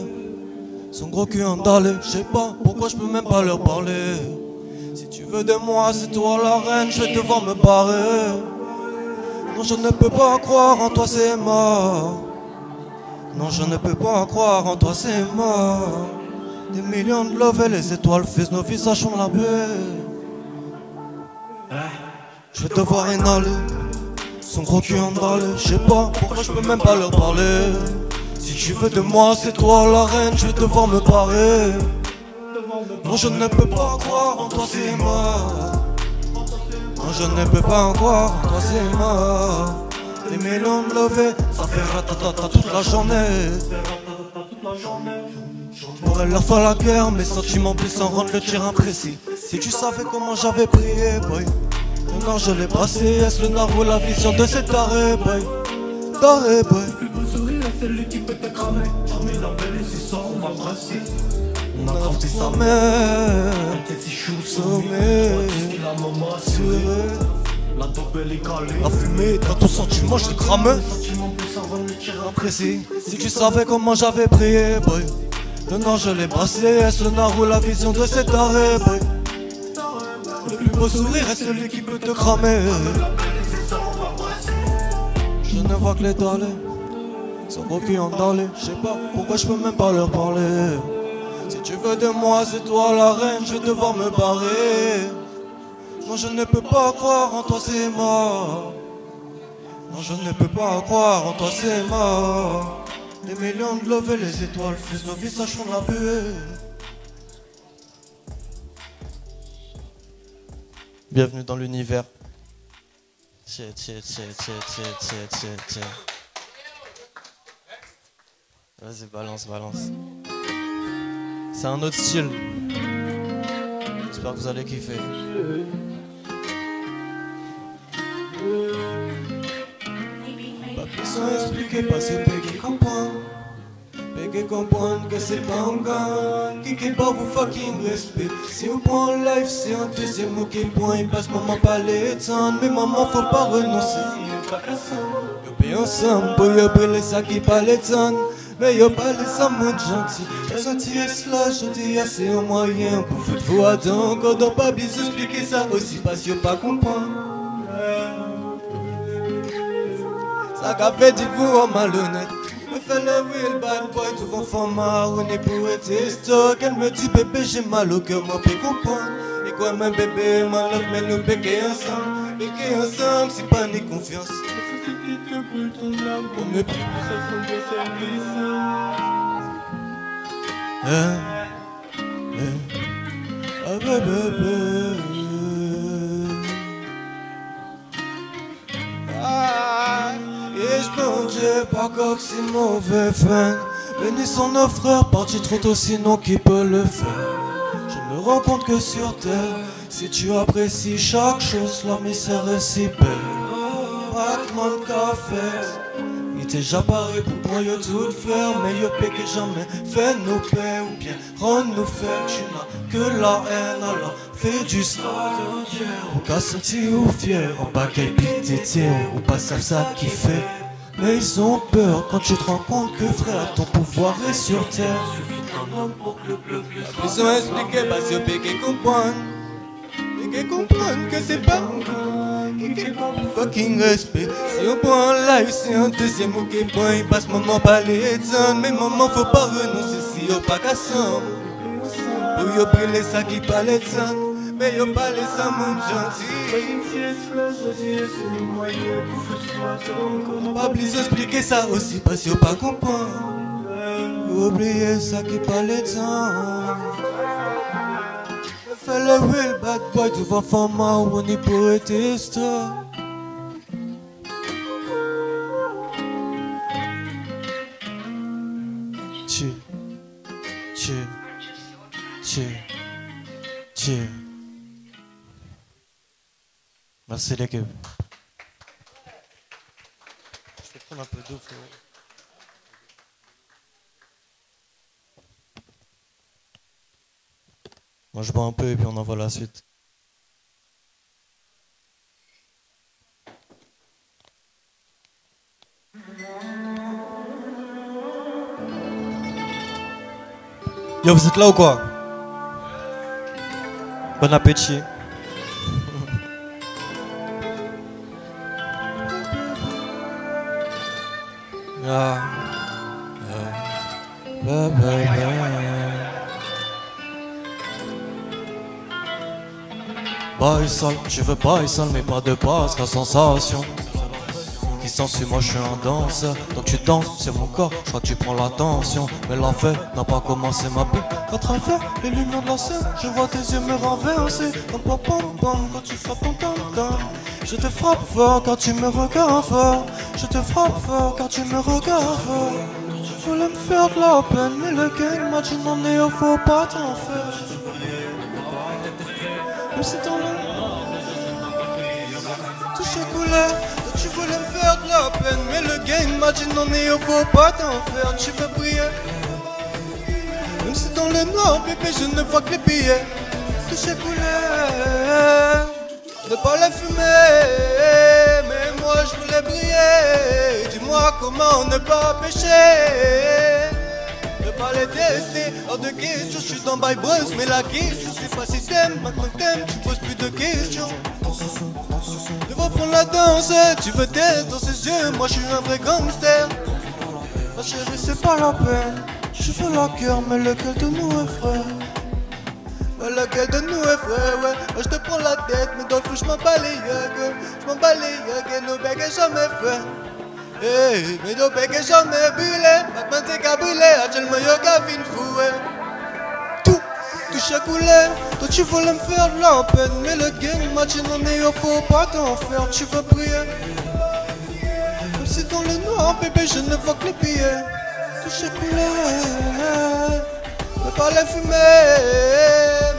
son gros cul en dalle. Je sais pas pourquoi je peux même pas leur parler. Si tu veux de moi, c'est toi la reine, je vais devoir me barrer. Non, je ne peux pas croire en toi, c'est mort. Non, je ne peux pas croire en toi, c'est mort. Des millions de love et les étoiles fusent, nos visages sont la baie. Je vais devoir inhaler son gros cul en dalle. Je sais pas pourquoi je peux même pas leur parler. Si tu veux de moi, c'est toi la reine, je vais devoir me barrer. Non, je ne peux pas croire en toi, c'est mort. Non, je ne peux pas croire en toi, c'est mort. Des millions de lovés, ça fait ratatata toute la journée. Je pourrais leur faire la guerre, mes sentiments puissent en rendre le tir imprécis. Si tu savais comment j'avais prié, boy. Maintenant je l'ai brassé, est-ce le nord ou la vision de cet arrêt, boy? D'arrêt, boy. Celui qui peut te cramer, charmer la belle et c'est ça, on va brasser. On a grandi sa mère, t'es si chou, sommet, la maman assurée. La dope elle est calée. La fumée, dans ton sentiment, je l'ai cramé. Imprécis, si tu savais comment j'avais prié, boy. Maintenant je l'ai brassé, est-ce le nord ou la vision de cet arrêt, boy? Le plus beau sourire est celui qui peut te cramer. Je ne vois que les dollars. Son gros cul en dalle, je sais pas pourquoi je peux même pas leur parler. Si tu veux de moi, c'est toi la reine, je vais devoir me barrer. Non, je ne peux pas croire en toi, c'est mort. Non, je ne peux pas croire en toi, c'est mort. Des millions de love et les étoiles fusent, nos visages font la buée. Bienvenue dans l'univers. Tiens. Vas-y, balance. C'est un autre style. J'espère que vous allez kiffer. Pas besoin d'expliquer, pas c'est Peggy comprendre. Peggy comprendre que c'est pas un gars qui pas vous fucking respect. Si vous prenez life, c'est un deuxième mot qui point. Il passe maman pas l'étendre, mais maman faut pas renoncer. Yo paye ensemble pour yo brûler ça qui pas l'étendre. Mais y'a pas les amours gentils. Les gentils est là, gentil, c'est un moyen pour foutre vous attendre. Quand on pas bien expliquer ça aussi, parce que y'a pas comprendre. Ça qu'a fait du vous en malhonnête. Me fait le real bad boy, tout vent format, on est pour être stock. Elle me dit bébé, j'ai mal au cœur, moi peux comprendre. Et quoi, même bébé, ma love, mais nous béquer ensemble, c'est pas ni confiance. On ne peut plus ça son de service. Et je pense pas que c'est mauvais fin. Bénissons nos frères, partis trop tôt, sinon qui peut le faire. Je me rends compte que sur terre, si tu apprécies chaque chose, la misère est si belle. Battement de café, Il t'est déjà paré pour moi yo tout faire, mais yo paix que jamais fait nos paix ou bien rendre-nous faire. Tu n'as que la haine, alors fais du sale. Ou qu'à sentir ou fier, en bas qu'elle pite tiens, ou pas savent ça qui fait. Mais ils ont peur quand tu te rends compte que frère, ton pouvoir est sur terre. Ils ont expliqué parce que Pékin comprendre. Pékin comprendre que c'est pas fucking respect. Si on prend un live, c'est un deuxième mot qui prend. Il passe maman par les temps. Mais maman faut pas renoncer si y'a pas qu'à s'en. Pour y'a brûler ça qui parle de ça. Mais y'a pas les ça mon gentil. Pas obligé d'expliquer ça aussi parce que y'a pas comprendre. Oubliez ça qui parle de ça. Fais le real bad boy devant format où on est pour être star. Chill. Merci l'équipe. Je vais prendre un peu d'eau, frérot. Moi je bois un peu et puis on envoie la suite. Yo, vous êtes là ou quoi? Bon appétit. Boy sale, je veux boy sale mais pas de base, la sensation qui s'ensuit, moi je suis un danseur. Donc tu danses sur mon corps, je crois que tu prends l'attention. Mais la fête n'a pas commencé ma peau. À travers les lumières de la scène, je vois tes yeux me renverser. Pom pom pom pom, quand tu frappes ton tam tam. Je te frappe fort quand tu me regardes fort. Je te frappe fort quand tu me regardes fort. Tu voulais me faire de la peine, mais le gang m'a dit non, mais faut pas t'en faire. Même si ton nom touche couleur, tu voulais me faire de la peine, mais le gang m'a dit non, mais faut pas t'en faire. Tu veux briller, même si dans le noir, bébé, je ne vois que les billets. Touche couleur, ne pas la fumer, mais moi je voulais briller. Dis-moi comment ne pas pécher. Ne pas les tester, hors de question, je suis dans My Bros, mais la question, je sais pas si t'aimes, maintenant que t'aimes, tu poses plus de questions. Devant prendre la danse, tu veux tester dans ses yeux, moi je suis un vrai gangster. Ma chérie, c'est pas la peine, je veux la cœur, mais lequel de nous est frère? Lequel de nous est frère, ouais. Moi je te prends la tête, mais dans le fou je m'en bats les yeux, je m'en bats les yeux, nos becs est jamais frère. Hey, mais nos becs est jamais brûlé, maintenant t'es qu'à brûler, actuellement y'a qu'à fin fouet. Tout à couler, toi tu voulais me faire de la peine, mais le gang m'a dit non mais faut pas t'en faire, tu veux briller. Même si dans le noir, bébé, je ne vois que les billets. Touche couler, ne pas les fumer,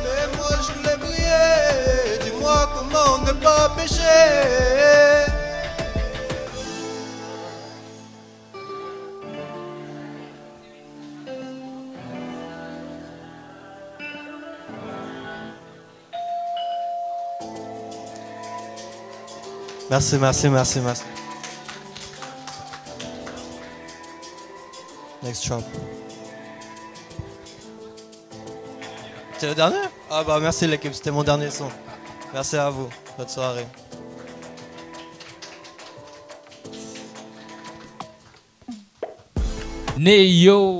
mais moi je voulais briller. Dis-moi comment ne pas pécher. Merci. Next track. C'est le dernier? Ah bah merci l'équipe, c'était mon dernier son. Merci à vous, bonne soirée. Néologisme.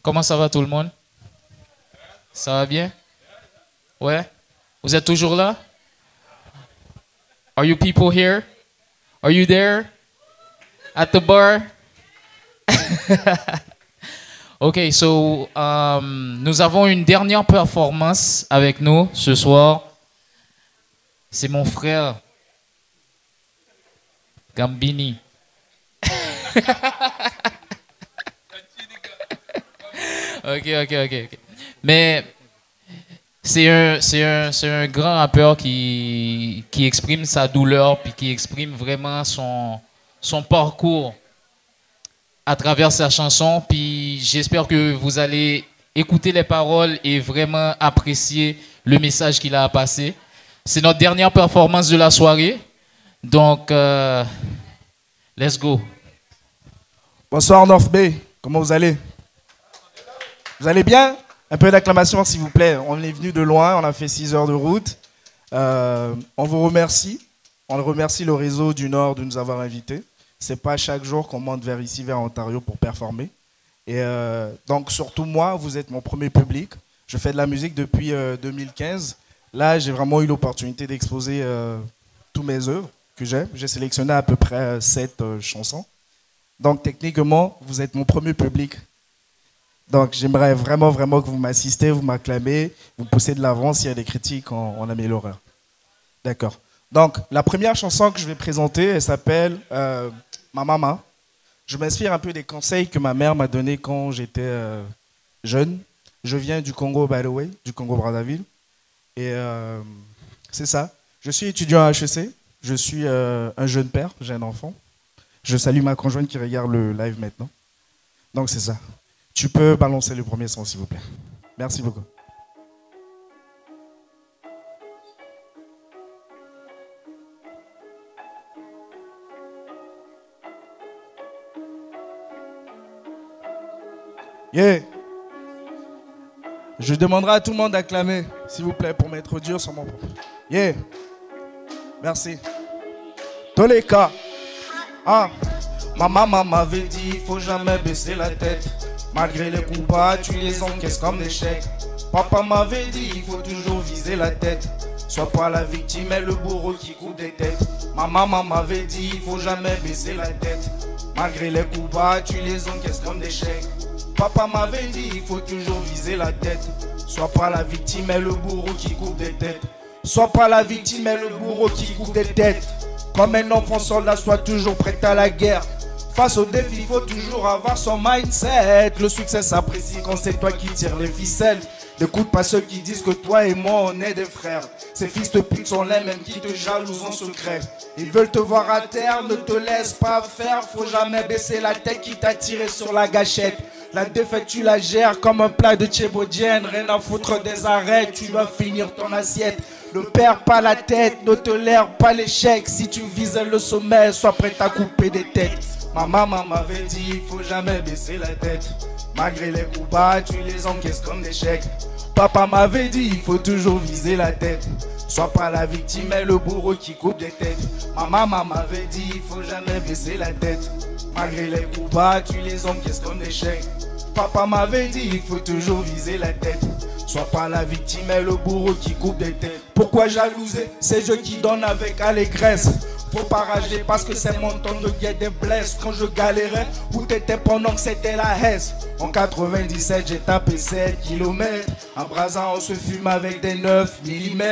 Comment ça va tout le monde? Ça va bien? Ouais? Vous êtes toujours là? Are you people here? Are you there? At the bar? Ok, so nous avons une dernière performance avec nous ce soir. C'est mon frère Gambini. Ok. Mais C'est un grand rappeur qui exprime sa douleur, puis qui exprime vraiment son parcours à travers sa chanson. Puis j'espère que vous allez écouter les paroles et vraiment apprécier le message qu'il a à passer. C'est notre dernière performance de la soirée. Donc, let's go. Bonsoir North Bay, comment vous allez? Vous allez bien? Un peu d'acclamation s'il vous plaît. On est venu de loin, on a fait 6 heures de route. On vous remercie. On remercie le réseau du Nord de nous avoir invités. C'est pas chaque jour qu'on monte vers ici, vers Ontario pour performer. Et donc surtout moi, vous êtes mon premier public. Je fais de la musique depuis 2015. Là, j'ai vraiment eu l'opportunité d'exposer tous mes œuvres que j'ai. J'ai sélectionné à peu près 7 chansons. Donc techniquement, vous êtes mon premier public. Donc j'aimerais vraiment, vraiment que vous m'assistez, vous m'acclamez, vous poussez de l'avant. S'il y a des critiques, on améliorera. D'accord. Donc la première chanson que je vais présenter, elle s'appelle Ma Maman. Je m'inspire un peu des conseils que ma mère m'a donnés quand j'étais jeune. Je viens du Congo, by the way, du Congo-Brazzaville. Et c'est ça. Je suis étudiant à HEC. Je suis un jeune père, j'ai un enfant. Je salue ma conjointe qui regarde le live maintenant. Donc c'est ça. Tu peux balancer le premier son, s'il vous plaît. Merci beaucoup. Yeah. Je demanderai à tout le monde d'acclamer, s'il vous plaît, pour m'être dur sur mon propos. Yeah. Merci. Tous les cas. Ah. Ma maman m'avait dit, il faut jamais baisser la tête. Malgré les coups bas, tu les encaisses comme des chèques. Papa m'avait dit, il faut toujours viser la tête. Sois pas la victime et le bourreau qui coupe des têtes. Ma maman m'avait dit, il faut jamais baisser la tête. Malgré les coups bas, tu les encaisses comme des chèques. Papa m'avait dit, il faut toujours viser la tête. Sois pas la victime et le bourreau qui coupe des têtes. Sois pas la victime et le bourreau qui coupe des têtes. Comme un enfant soldat, sois toujours prêt à la guerre. Face au défi, il faut toujours avoir son mindset. Le succès s'apprécie quand c'est toi qui tires les ficelles. N'écoute pas ceux qui disent que toi et moi on est des frères. Ces fils de pute sont les mêmes qui te jalousent en secret. Ils veulent te voir à terre, ne te laisse pas faire. Faut jamais baisser la tête qui t'a tiré sur la gâchette. La défaite tu la gères comme un plat de tchébodienne. Rien à foutre des arrêts, tu vas finir ton assiette. Ne perds pas la tête, ne tolère pas l'échec. Si tu vises le sommet, sois prêt à couper des têtes. Ma maman m'avait dit, il faut jamais baisser la tête. Malgré les coups bas, tu les encaisses comme des chèques. Papa m'avait dit, il faut toujours viser la tête. Sois pas la victime et le bourreau qui coupe des têtes. Ma maman m'avait dit, il faut jamais baisser la tête. Malgré les coups bas, tu les encaisses comme des chèques. Papa m'avait dit, il faut toujours viser la tête. Sois pas la victime et le bourreau qui coupe des têtes. Pourquoi jalouser? C'est Dieu qui donne avec allégresse. Faut pas rager parce que c'est mon temps de guet des blesses. Quand je galérais, où t'étais pendant que c'était la Hesse? En 97, j'ai tapé 7 km. À Brazza, on se fume avec des 9 mm.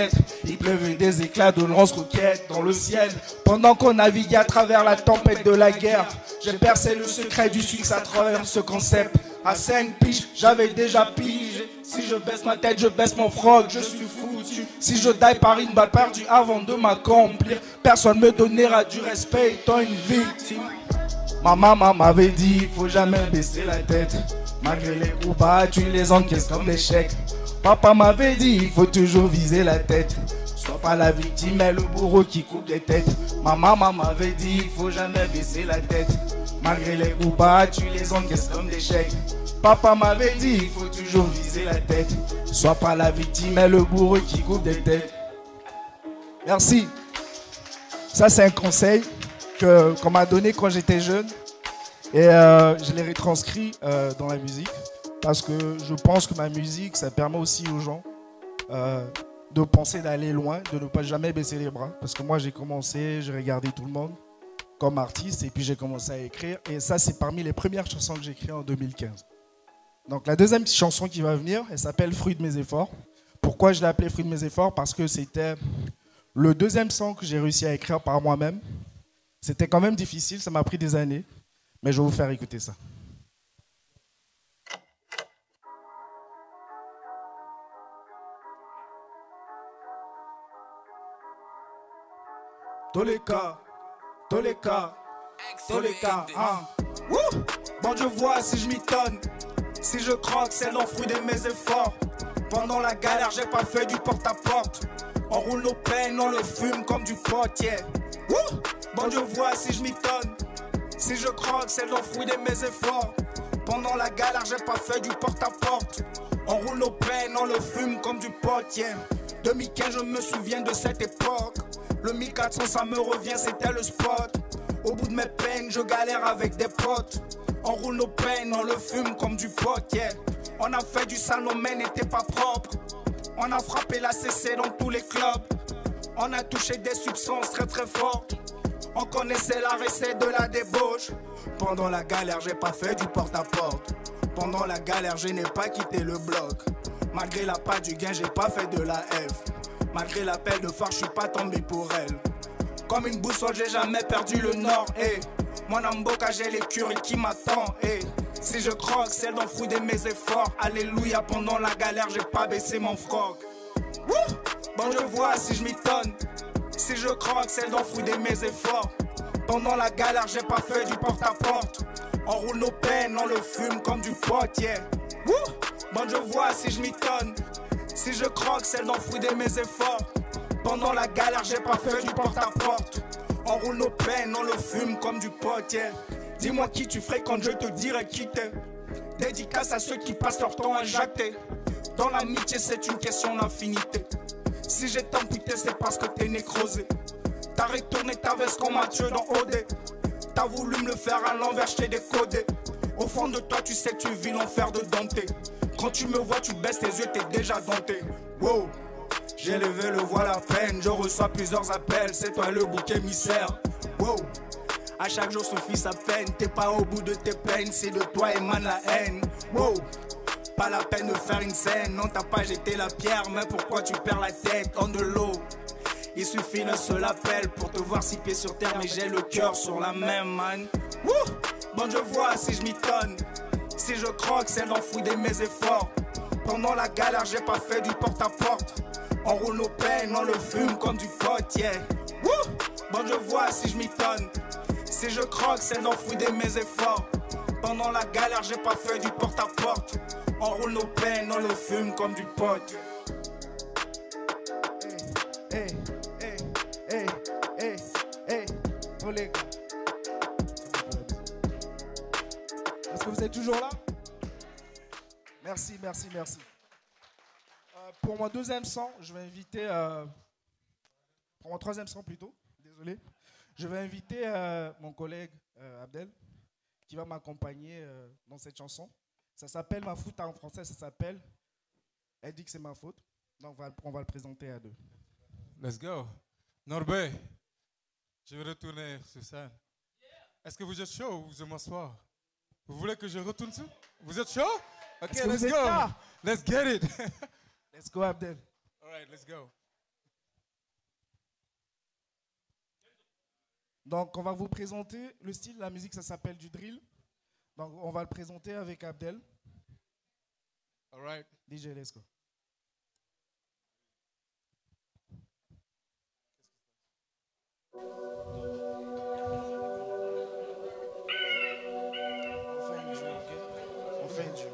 Il pleuvait des éclats de lance-roquettes dans le ciel. Pendant qu'on naviguait à travers la tempête de la guerre, j'ai percé le secret du succès à travers ce concept. À 5 piges, j'avais déjà pigé. Si je baisse ma tête, je baisse mon froc, je suis foutu. Si je die par une balle perdue avant de m'accomplir, personne me donnera du respect étant une victime. Ma maman m'avait dit, il faut jamais baisser la tête. Malgré les coups bas, tu les encaisses comme des chèques. Papa m'avait dit, il faut toujours viser la tête. Sois pas la victime et le bourreau qui coupe des têtes. Ma maman m'avait dit, il faut jamais baisser la tête. Malgré les coups bas, tu les encaisses comme des chèques. Papa m'avait dit, il faut toujours viser la tête. Sois pas la victime et le bourreau qui coupe des têtes. Merci. Ça, c'est un conseil qu'on m'a donné quand j'étais jeune. Et je l'ai retranscrit dans la musique. Parce que je pense que ma musique, ça permet aussi aux gens de penser d'aller loin, de ne pas jamais baisser les bras. Parce que moi, j'ai commencé, j'ai regardé tout le monde comme artiste et puis j'ai commencé à écrire. Et ça, c'est parmi les premières chansons que j'ai écrites en 2015. Donc la deuxième chanson qui va venir, elle s'appelle Fruit de mes efforts. Pourquoi je l'ai appelée Fruit de mes efforts? Parce que c'était le deuxième son que j'ai réussi à écrire par moi-même. C'était quand même difficile, ça m'a pris des années. Mais je vais vous faire écouter ça. tous les cas, hein. Wouh! Bon, je vois si je m'y tonne, si je croque, c'est l'enfruit de mes efforts. Pendant la galère, j'ai pas fait du porte-à-porte. On roule nos peines, on le fume comme du pot, yeah. Wouh! Bon, je vois si je m'y tonne, si je croque, c'est l'enfruit de mes efforts. Pendant la galère, j'ai pas fait du porte-à-porte. On roule nos peines, on le fume comme du pot, yeah. 2015, je me souviens de cette époque. Le 1400, ça me revient, c'était le spot. Au bout de mes peines, je galère avec des potes. On roule nos peines, on le fume comme du pot, yeah. On a fait du sale, nos mains n'étaient pas propres. On a frappé la CC dans tous les clubs. On a touché des substances très très fortes. On connaissait la recette de la débauche. Pendant la galère, j'ai pas fait du porte-à-porte. Pendant la galère, je n'ai pas quitté le bloc. Malgré la part du gain, j'ai pas fait de la F. Malgré l'appel de phare, je suis pas tombé pour elle. Comme une boussole, j'ai jamais perdu le nord. Hey. Mon Amboka, j'ai l'écurie qui m'attend. Hey. Si je croque, c'est dans le fruit de mes efforts. Alléluia, pendant la galère, j'ai pas baissé mon froc. Wouh! Bon, je vois si je m'y tonne. Si je croque, c'est dans le fruit de mes efforts. Pendant la galère, j'ai pas fait du porte-à-porte. On roule nos peines, on le fume comme du pot, yeah. Wouh! Bon, je vois si je m'y tonne. Si je croque, c'est dans le fruit de mes efforts. Pendant la galère, j'ai pas fait du porte-à-porte. On roule nos peines, on le fume comme du pot, yeah. Dis-moi qui tu fréquentes, je te dirai qui t'es. Dédicace à ceux qui passent leur temps à jacter. Dans l'amitié, c'est une question d'infinité. Si j'ai t'amputé, c'est parce que t'es nécrosé. T'as retourné ta veste comme Mathieu dans OD. T'as voulu me le faire à l'envers, je t'ai décodé. Au fond de toi, tu sais que tu vis l'enfer de Dante. Quand tu me vois, tu baisses tes yeux, t'es déjà denté. Wow, j'ai levé le voile à peine. Je reçois plusieurs appels, c'est toi le bouc émissaire. Wow, à chaque jour suffit sa peine. T'es pas au bout de tes peines, c'est de toi émane la haine. Wow, pas la peine de faire une scène. Non, t'as pas jeté la pierre, mais pourquoi tu perds la tête en de l'eau? Il suffit d'un seul appel pour te voir 6 pieds sur terre, mais j'ai le cœur sur la même man. Wouh! Bon, je vois si je m'y tonne. Si je croque, c'est l'enfouis de mes efforts. Pendant la galère, j'ai pas fait du porte-à-porte. On roule nos peines, on le fume comme du pot, yeah. Wouh! Bon, je vois si je m'y tonne. Si je croque, c'est l'enfouis de mes efforts. Pendant la galère, j'ai pas fait du porte-à-porte. On roule nos peines, on le fume comme du pot. Hey, hey, hey, hey, hey, tous les gars. Est-ce que vous êtes toujours là? Merci, merci, merci. Pour mon deuxième son, je vais inviter... pour mon troisième son plutôt, désolé. Je vais inviter mon collègue Abdel, qui va m'accompagner dans cette chanson. Ça s'appelle Ma faute, en français, ça s'appelle Elle dit que c'est ma faute. Donc on va le présenter à deux. Let's go. Norbert, je vais retourner sur scène. Est-ce que vous êtes chaud ou je m'assois? Vous voulez que je retourne sur? Vous êtes chaud? Ok, let's go. Let's get it. Let's go, Abdel. All right, let's go. Donc, on va vous présenter le style de la musique, ça s'appelle du drill. Donc, on va le présenter avec Abdel. All right. DJ, let's go. On fait une jeu.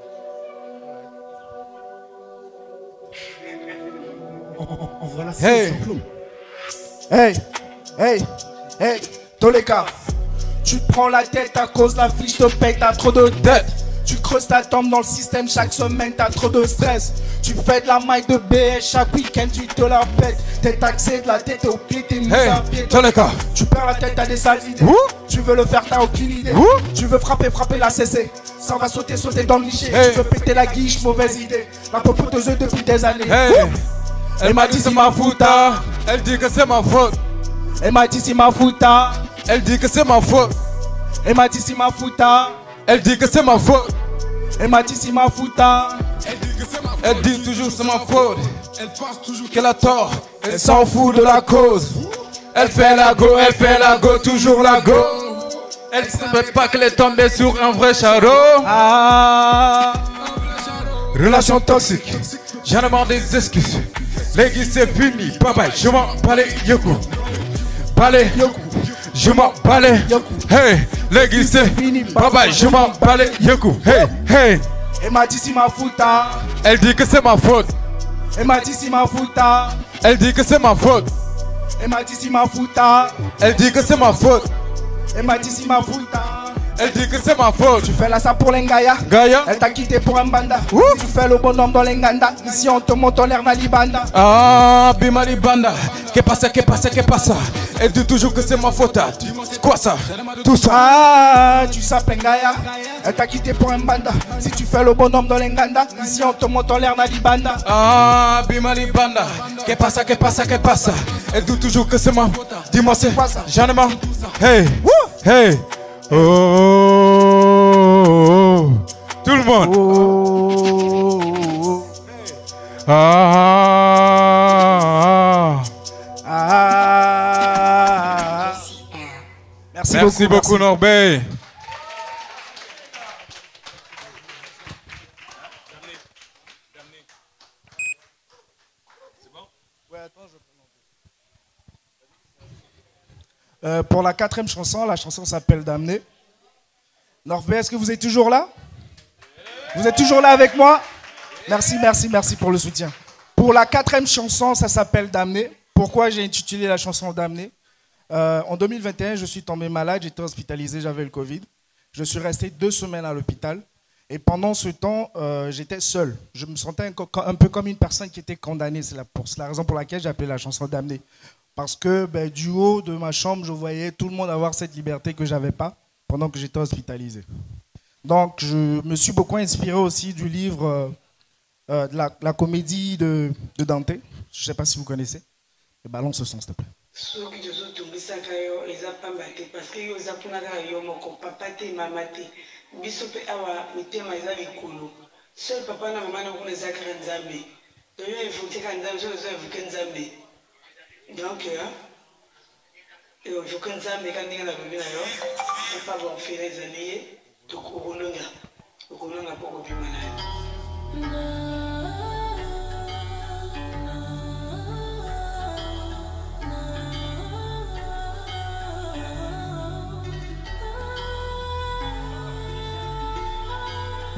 On voit la Hey! Hey! Hey! Hey! Toleka! Tu te prends la tête à cause de la fiche te paye, t'as trop de dettes. Tu creuses ta tombe dans le système chaque semaine, t'as trop de stress. Tu fais de la maille de BS chaque week-end, tu te la pètes. T'es taxé de la tête aux pieds, t'es mis à pied. Toleka! Tu perds la tête, t'as des sales idées. Tu veux le faire, t'as aucune idée. Tu veux frapper la CC. Ça va sauter dans le niché. Tu veux péter la guiche, mauvaise idée. La popoteuse depuis des années. Elle m'a dit c'est ma faute. Elle dit que c'est ma faute. Elle m'a dit c'est ma faute. Elle dit que c'est ma faute. Elle m'a dit c'est ma faute. Elle dit que c'est ma faute. Elle m'a dit c'est ma faute. Elle dit toujours c'est ma faute. Elle pense toujours qu'elle a tort. Elle s'en fout de la cause. Elle fait la go, toujours la go. Elle ne sait pas qu'elle est tombée sur un vrai charreau. Relation toxique, j'en demande des excuses. Les gars c'est fini, bye bye, je m'en bats les yeux. balais. Je m'en balais. Hey, l'église c'est baba, je m'en balais. Yoku, hey, hey. Elle m'a dit si ma fouta. Elle dit que c'est ma faute. Elle m'a dit si ma fouta. Elle dit que c'est ma faute. Elle m'a dit si ma fouta. Elle dit que c'est ma faute. Elle m'a dit si ma fouta. Elle dit que c'est ma faute. Tu fais là ça pour l'engaya. Gaïa. Elle t'a quitté pour un banda. Tu fais le bonhomme dans l'enganda. Ici on te monte en l'air Nalibanda. Ah, Bimali Banda. Qu'est passa, qu'est passa, qu'est passa. Elle dit toujours que c'est ma faute. C'est quoi ça? Tout ça. Ah, tu sapes Ngaya. Elle t'a quitté pour un banda. Si tu fais le bonhomme dans l'enganda. Ici on te monte en l'air Nalibanda. Ah, Bimali Banda. Qu'est passa, qu'est passa, qu'est passa. Elle dit toujours que c'est ma faute. Dis-moi c'est quoi ça? J'en ai marre. Hey, hey. Oh, tout le monde. Merci beaucoup Norbert. Pour la 4e chanson, la chanson s'appelle Damné. Norbert, est-ce que vous êtes toujours là? Vous êtes toujours là avec moi? Merci, merci, merci pour le soutien. Pour la 4e chanson, ça s'appelle Damné. Pourquoi j'ai intitulé la chanson Damné? En 2021, je suis tombé malade, j'étais hospitalisé, j'avais le Covid. Je suis resté 2 semaines à l'hôpital. Et pendant ce temps, j'étais seul. Je me sentais un peu comme une personne qui était condamnée. C'est la raison pour laquelle j'ai appelé la chanson Damné. Parce que du haut de ma chambre, je voyais tout le monde avoir cette liberté que je n'avais pas pendant que j'étais hospitalisé. Donc, je me suis beaucoup inspiré aussi du livre de la comédie de Dante. Je ne sais pas si vous connaissez. Et balance ce son, s'il te plaît. Donc, je connais ça, mais quand on a vu là, on pas bon faire les années, tout couronner, pour plus malade.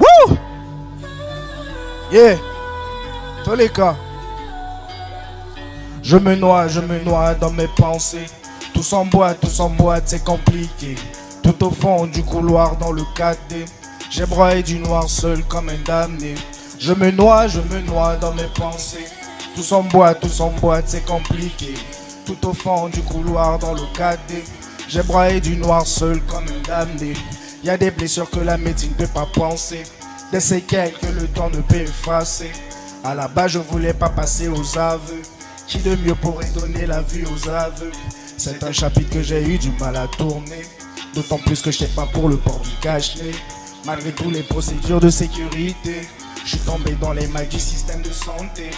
Wouh! Yeah! Tous les cas. Je me noie dans mes pensées. Tout s'emboîte, c'est compliqué. Tout au fond du couloir dans le 4D. J'ai broyé du noir seul comme un damné. Je me noie dans mes pensées. Tout s'emboîte, c'est compliqué. Tout au fond du couloir dans le 4D. J'ai broyé du noir seul comme un damné. Y a des blessures que la médecine ne peut pas penser. Des séquelles que le temps ne peut effacer. À la base, je voulais pas passer aux aveux. Qui de mieux pourrait donner la vue aux aveux? C'est un chapitre que j'ai eu du mal à tourner. D'autant plus que je n'étais pas pour le port du cache-nez. Malgré toutes les procédures de sécurité, je suis tombé dans les mailles du système de santé.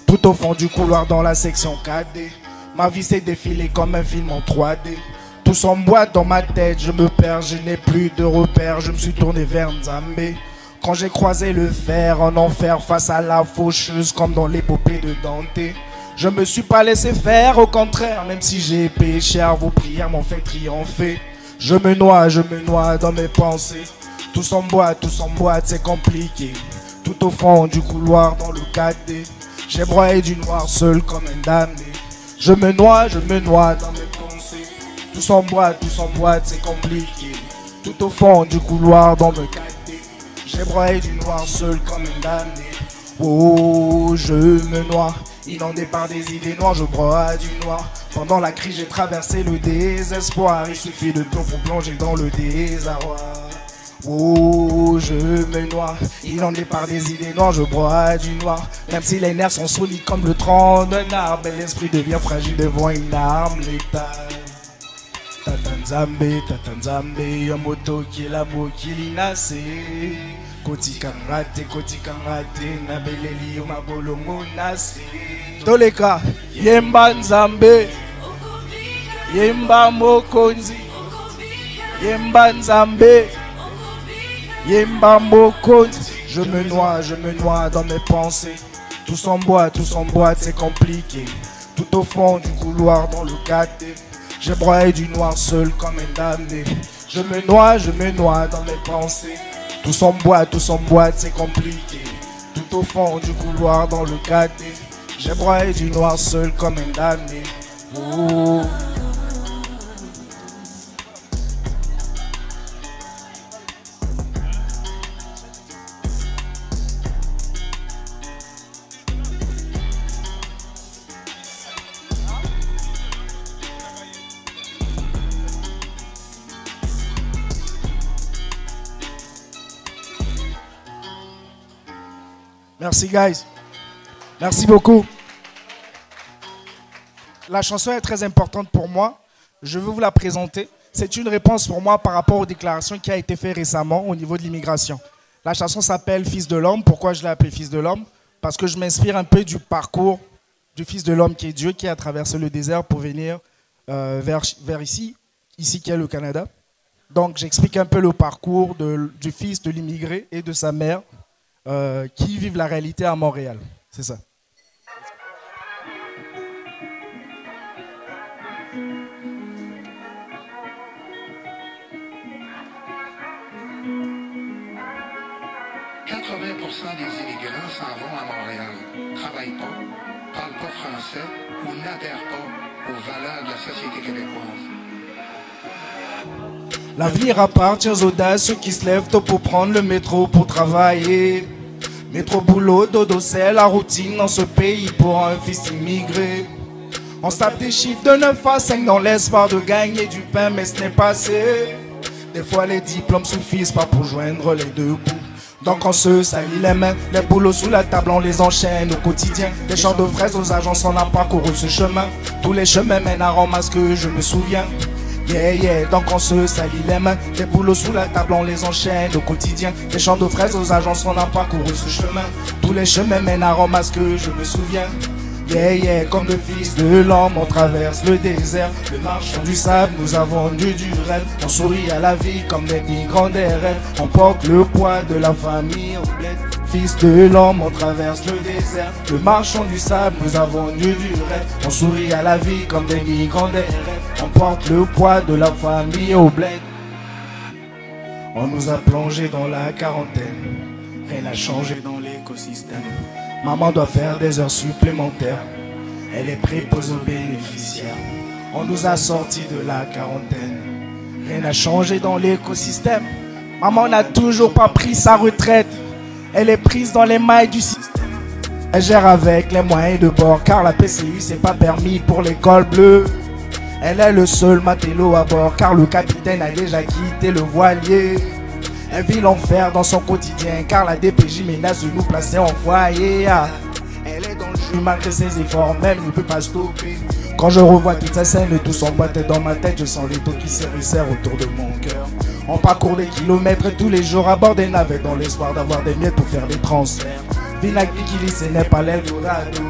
Tout au fond du couloir dans la section 4D. Ma vie s'est défilée comme un film en 3D. Tout s'emboîte dans ma tête, je me perds, je n'ai plus de repères. Je me suis tourné vers Nzambé. Quand j'ai croisé le fer en enfer face à la faucheuse comme dans l'épopée de Dante. Je me suis pas laissé faire, au contraire, même si j'ai payé cher, vos prières m'ont fait triompher. Je me noie dans mes pensées. Tout s'emboîte, c'est compliqué. Tout au fond du couloir dans le 4D. J'ai broyé du noir seul comme un damné. Je me noie dans mes pensées. Tout s'emboîte, c'est compliqué. Tout au fond du couloir dans le 4D. J'ai broyé du noir seul comme un damné. Oh, je me noie. Inondé par des idées noires, je broie du noir. Pendant la crise, j'ai traversé le désespoir. Il suffit de plomb pour plonger dans le désarroi. Oh, je me noie. Inondé par des idées noires, je broie du noir. Même si les nerfs sont solides comme le tronc d'un arbre, l'esprit devient fragile devant une arme létale. Tatanzambe, Yamoto qui est l'amour qui l'inasse. Koti kangate, nabeleli mabolo monase. Toleka, yemba nzambe, yemba mokonzi, yemba nzambe, yemba mokonzi. Je me noie dans mes pensées. Tout s'emboîte, c'est compliqué. Tout au fond du couloir dans le 4D. J'ai broyé du noir seul comme un damné. Je me noie dans mes pensées. Tous en boîte, c'est compliqué. Tout au fond du couloir dans le cadet. J'ai broyé du noir seul comme un damné. Oh. Merci, guys. Merci beaucoup. La chanson est très importante pour moi. Je veux vous la présenter. C'est une réponse pour moi par rapport aux déclarations qui a été faites récemment au niveau de l'immigration. La chanson s'appelle Fils de l'homme. Pourquoi je l'ai appelé Fils de l'homme? Parce que je m'inspire un peu du parcours du Fils de l'homme qui est Dieu, qui a traversé le désert pour venir vers ici qui est le Canada. Donc j'explique un peu le parcours du fils de l'immigré et de sa mère qui vivent la réalité à Montréal. C'est ça. Des immigrants s'en vont à Montréal, travaillent pas, parlent pas français ou n'adhèrent pas aux valeurs de la société québécoise. L'avenir appartient aux audacieux qui se lèvent tôt pour prendre le métro pour travailler. Métro, boulot, dodo, c'est la routine dans ce pays pour un fils immigré. On se tape des chiffres de 9 à 5 dans l'espoir de gagner du pain, mais ce n'est pas assez. Des fois les diplômes suffisent pas pour joindre les deux bouts. Donc on se salit les mains, les boulots sous la table on les enchaîne au quotidien. Des champs de fraises aux agences on a parcouru ce chemin. Tous les chemins mènent à Rome, que je me souviens. Yeah yeah, donc on se salit les mains, les boulots sous la table on les enchaîne au quotidien. Des champs de fraises aux agences on a parcouru ce chemin. Tous les chemins mènent à Rome, que je me souviens. Yeah yeah, comme le fils de l'homme, on traverse le désert. Le marchand du sable, nous avons du rêve. On sourit à la vie comme des migrants des rêves. On porte le poids de la famille au bled. Fils de l'homme, on traverse le désert. Le marchand du sable, nous avons du rêve. On sourit à la vie comme des migrants des rêves. On porte le poids de la famille au bled. On nous a plongé dans la quarantaine. Rien n'a changé dans l'écosystème. Maman doit faire des heures supplémentaires. Elle est préposée aux bénéficiaires. On nous a sortis de la quarantaine. Rien n'a changé dans l'écosystème. Maman n'a toujours pas pris sa retraite. Elle est prise dans les mailles du système. Elle gère avec les moyens de bord, car la PCU c'est pas permis pour l'école bleue. Elle est le seul matelot à bord, car le capitaine a déjà quitté le voilier. Elle vit l'enfer dans son quotidien, car la DPJ menace de nous placer en foyer. Elle est dans le jus malgré ses efforts, même ne peut pas stopper. Quand je revois toute cette scène, tout s'emboîte dans ma tête, je sens les taux qui se resserrent autour de mon cœur. On parcourt des kilomètres tous les jours à bord des navettes dans l'espoir d'avoir des miettes pour faire des transferts. Vinac Bikili, ce n'est pas l'Eldorado.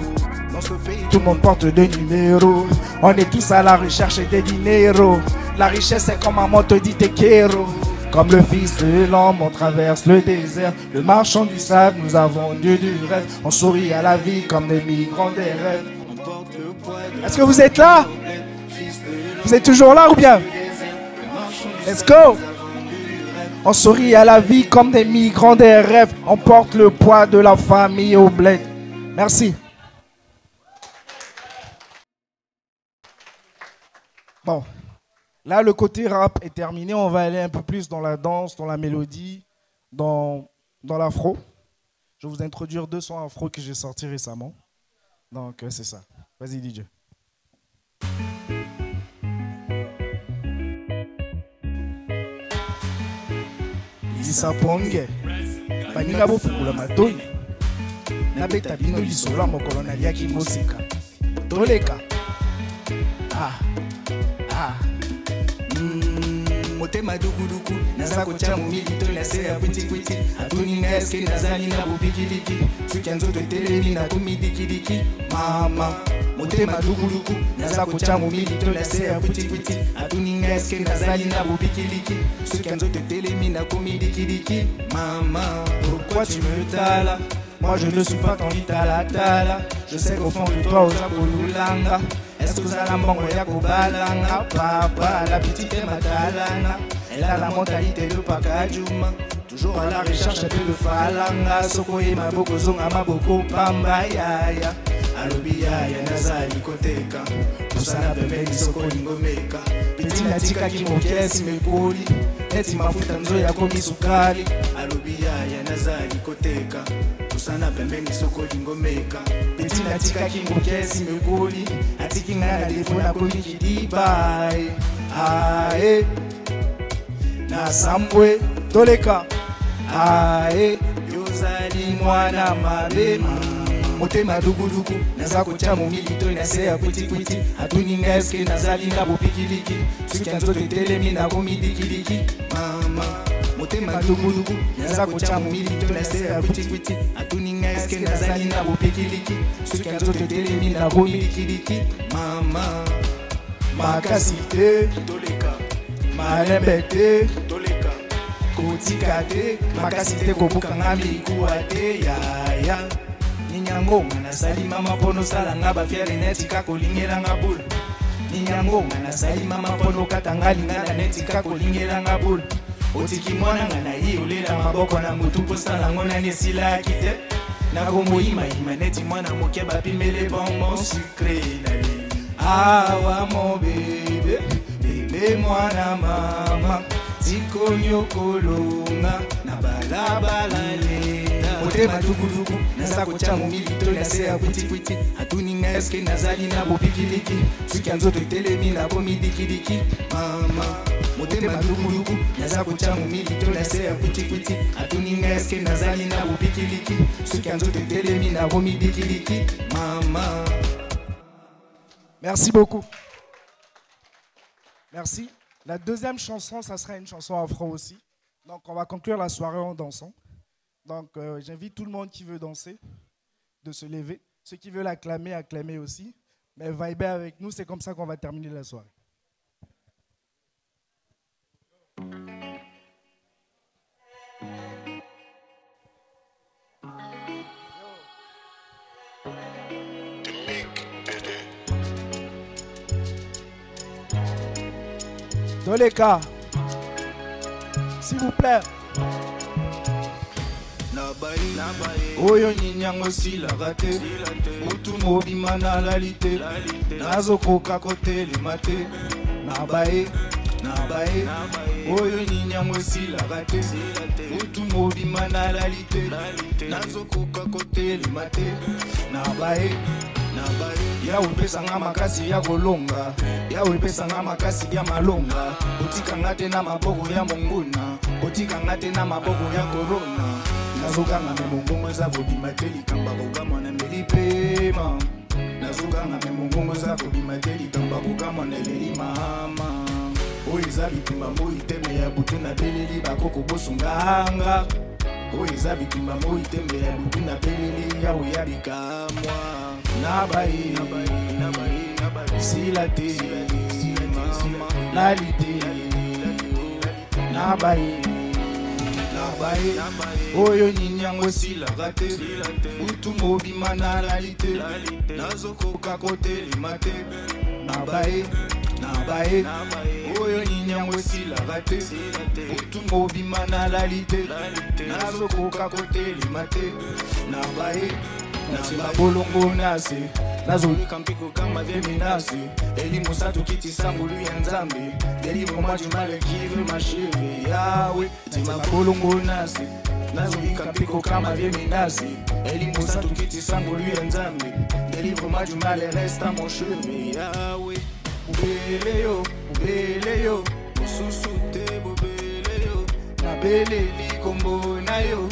Dans ce pays, tout le monde porte des numéros. On est tous à la recherche des dineros. La richesse, c'est comme maman te dit, t'es kéro. Comme le fils de l'homme, on traverse le désert. Le marchand du sable, nous avons du rêve. On sourit à la vie comme des migrants des rêves. Est-ce que vous êtes là? Vous êtes toujours là ou bien? Let's go! On sourit à la vie comme des migrants des rêves. On porte le poids de la famille au bled. Merci. Bon. Là, le côté rap est terminé. On va aller un peu plus dans la danse, dans la mélodie, dans l'afro. Je vais vous introduire 2 sons afro que j'ai sortis récemment. Donc, c'est ça. Vas-y, DJ. Lisa Ponge. Baninga bofukula matoi. Nabeta bino lisolo mokolo na liaki mosika. Toleka. Motema dukuduku naza kocha mumili to lase ya kwiti atuni neske nazali na bubikiliki sukianzo tetelemi na komidikidiki mama motema dukuduku naza kocha mumili to lase ya kwiti atuni neske nazali na bubikiliki sukianzo tetelemi na komidikidiki mama. Pourquoi tu me talas? Moi je ne suis pas ton italatala. Je sais qu'au fond de toi aux abolulanga. Est-ce que vous avez la mongo ya kobalanga papa la petite est madalana. Elle a la mentalité de Pakajuma. Toujours à la recherche de falanga. Soko et maboko zonga maboko pamba yaya. Alobi yaya nazali koteka. Kusana pembeni soko lingomeka. Petit natika kimokiesi mekoli. Neti mafuta nzo ya komi sukari. Alobi yaya nazali koteka. Kusana pembeni soko lingomeka. Petit natika kimokiesi mekoli. Atiki ngana defona komi kidibai. Ae na sambwe toleka. Ae yozali mwana mabema. Motema dugudugu naza kotia momilito nase ya kwiti atuninga eske nazali na bopikiliki soki anzo tetelemi na komidikiliki mama. Motema dugudugu naza kotia momilito nase ya kwiti atuninga eske nazali na bopikiliki soki anzo tetelemi na komidikiliki mama. Makasi te toleka malembe te toleka kotika te makasi te kobuka ngami ikuwa te yaya. Ninyangonga nasali mama pono sala ngaba fiere neti kako lingela ngabul. Ninyangonga nasali mama pono katangali ngala neti kako lingela ngabul. Otiki mwana ngana hiyo lela maboko na mutupo sala ngona nesila kite. Na gomo ima neti mwana mokeba pimele bonbon sucré lali. Awa mon bébé, bébé mwana mama. Tiko nyokolonga na balabala lena. Motema dugudugu naza kotia momilito nase ya kwiti atuninga eske nazali na bopikiliki soki anzoto etelemi na komidikiliki mama. Motema dugudugu naza kotia momilito nase ya kwiti atuninga eske nazali na bopikiliki soki anzoto etelemi na komidikiliki mama. Merci beaucoup. Merci. La deuxième chanson, ça sera une chanson afro aussi. Donc, on va conclure la soirée en dansant. Donc, j'invite tout le monde qui veut danser de se lever. Ceux qui veulent acclamer, acclamer aussi. Mais vibez avec nous, c'est comme ça qu'on va terminer la soirée. Dans les cas, s'il vous plaît. Oyo nyinyango sila gate Utu mobima na lalite Nazo koka kote le mate Nabae Oyo nyinyango sila gate Utu mobima na lalite Nazo koka kote le mate Nabae Ya ulipesa nga makasi ya kolonga Ya ulipesa nga makasi ya malonga Otika ngate na maboko ya monguna Otika ngate na maboko ya korona Nazokanga me mongongo eza kobima te likamba kokama na melipema Nazokanga me mongongo eza kobima te likamba kokama na eleli mama Oyo eza bitumba moi tembe ya butu na beleli bakoko bosunganga Oyo eza bitumba moi tembe ya butu na beleli yawe ya bikamwa Nabaye sila te lalite Nabaye Oyo nyinyango sila gate Utu mobima na lalite Nazo koka kote le mate Nabaye Oyo nyinyango sila gate Utu mobima na lalite Nazo koka kote le mate Nabaye bolongo nase nazolika mpiko kama vie menase elimu satu kiti sangu lui ya nzambe délivre-moi du mal qui veut m'achever yawe tima bolongo nase nazolika mpiko kama vie menase elimu satu kiti sangu lui ya nzambe délivre-moi du mal et reste à mon chevet yawe ubele yo mususu te bobele yo nabele likombo na yo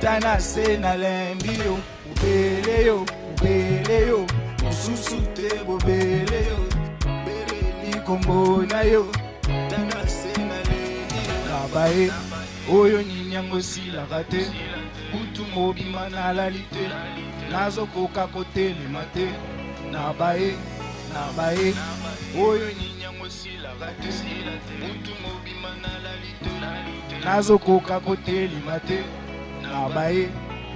tanase na lembi yo ubele yo mususu te bobele yo bele likombo na yo tanase na lembi Nabaye oyo nyinyango sila gate Utu mobima na lalite Nazo koka kote le mate Nabaye oyo nyinyango sila gate Utu mobima na lalite Nazo koka kote le mate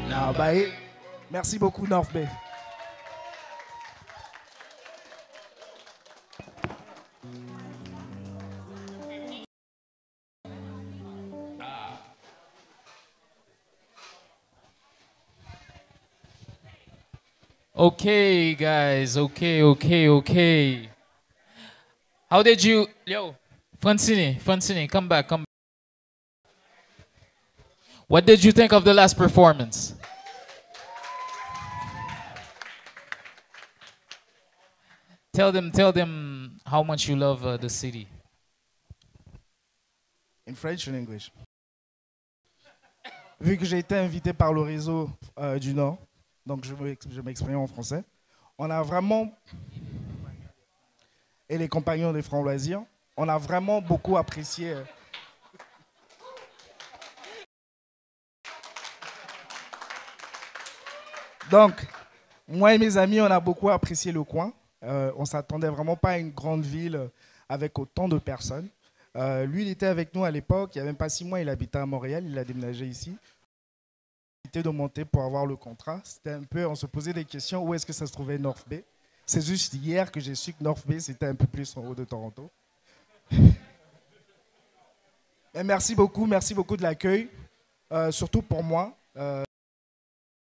Nabaye. Merci beaucoup North Bay. Okay, guys. Okay. How did you, yo, Francine, come back. What did you think of the last performance? Tell them how much you love the city. In French or in English? Vu que j'ai été invité par le réseau du Nord, donc je vais m'exprimer en français. On a vraiment, et les compagnons des Francs Loisirs, on a vraiment beaucoup apprécié. Donc, moi et mes amis, on a beaucoup apprécié le coin. On ne s'attendait vraiment pas à une grande ville avec autant de personnes. Lui, il était avec nous à l'époque. Il n'y a même pas 6 mois, il habitait à Montréal. Il a déménagé ici. Il était de monter pour avoir le contrat. C'était un peu, on se posait des questions. Où est-ce que ça se trouvait North Bay? C'est juste hier que j'ai su que North Bay, c'était un peu plus en haut de Toronto. Et merci beaucoup de l'accueil. Surtout pour moi.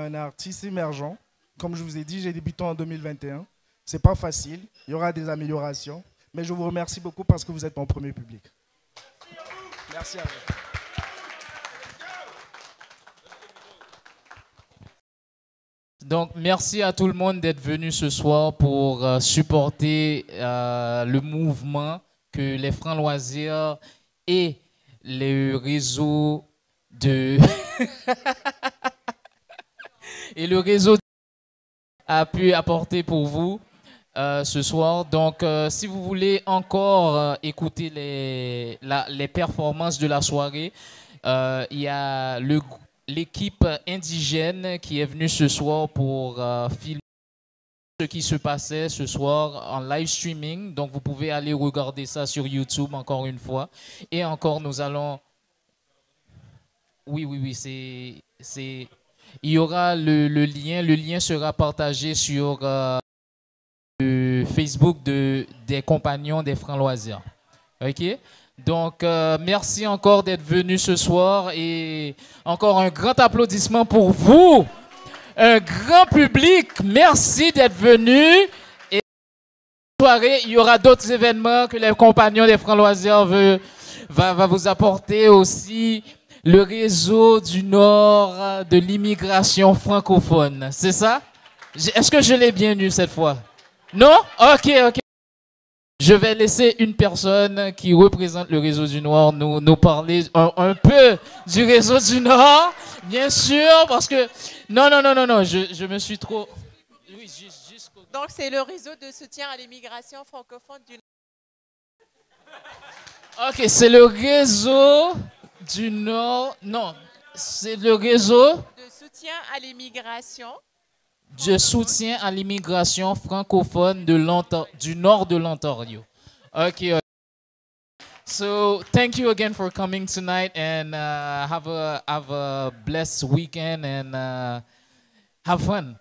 Un artiste émergent. Comme je vous ai dit, j'ai débuté en 2021. C'est pas facile. Il y aura des améliorations. Mais je vous remercie beaucoup parce que vous êtes mon premier public. Merci à vous. Donc, merci à tout le monde d'être venu ce soir pour supporter le mouvement que les Francs Loisirs et le réseau de... et le réseau a pu apporter pour vous ce soir. Donc, si vous voulez encore écouter les performances de la soirée, il y a l'équipe indigène qui est venue ce soir pour filmer ce qui se passait ce soir en live streaming. Donc, vous pouvez aller regarder ça sur YouTube encore une fois. Et encore, nous allons... Oui, c'est... Il y aura le lien sera partagé sur le Facebook des compagnons des Francs Loisirs. OK? Donc, merci encore d'être venu ce soir et encore un grand applaudissement pour vous, un grand public. Merci d'être venu. Et soirée, il y aura d'autres événements que les compagnons des Francs Loisirs va vous apporter aussi. Le réseau du Nord de l'immigration francophone, c'est ça? Est-ce que je l'ai bien eu cette fois? Non? Ok. Je vais laisser une personne qui représente le réseau du Nord nous parler un peu du réseau du Nord, bien sûr, parce que... Non, je me suis trop... Oui, juste... Donc, c'est le réseau de soutien à l'immigration francophone du Nord. Ok, c'est le réseau... du Nord, non, c'est le réseau de soutien à l'immigration. De soutien à l'immigration francophone du nord de l'Ontario. Okay. So thank you again for coming tonight and have a blessed weekend and have fun.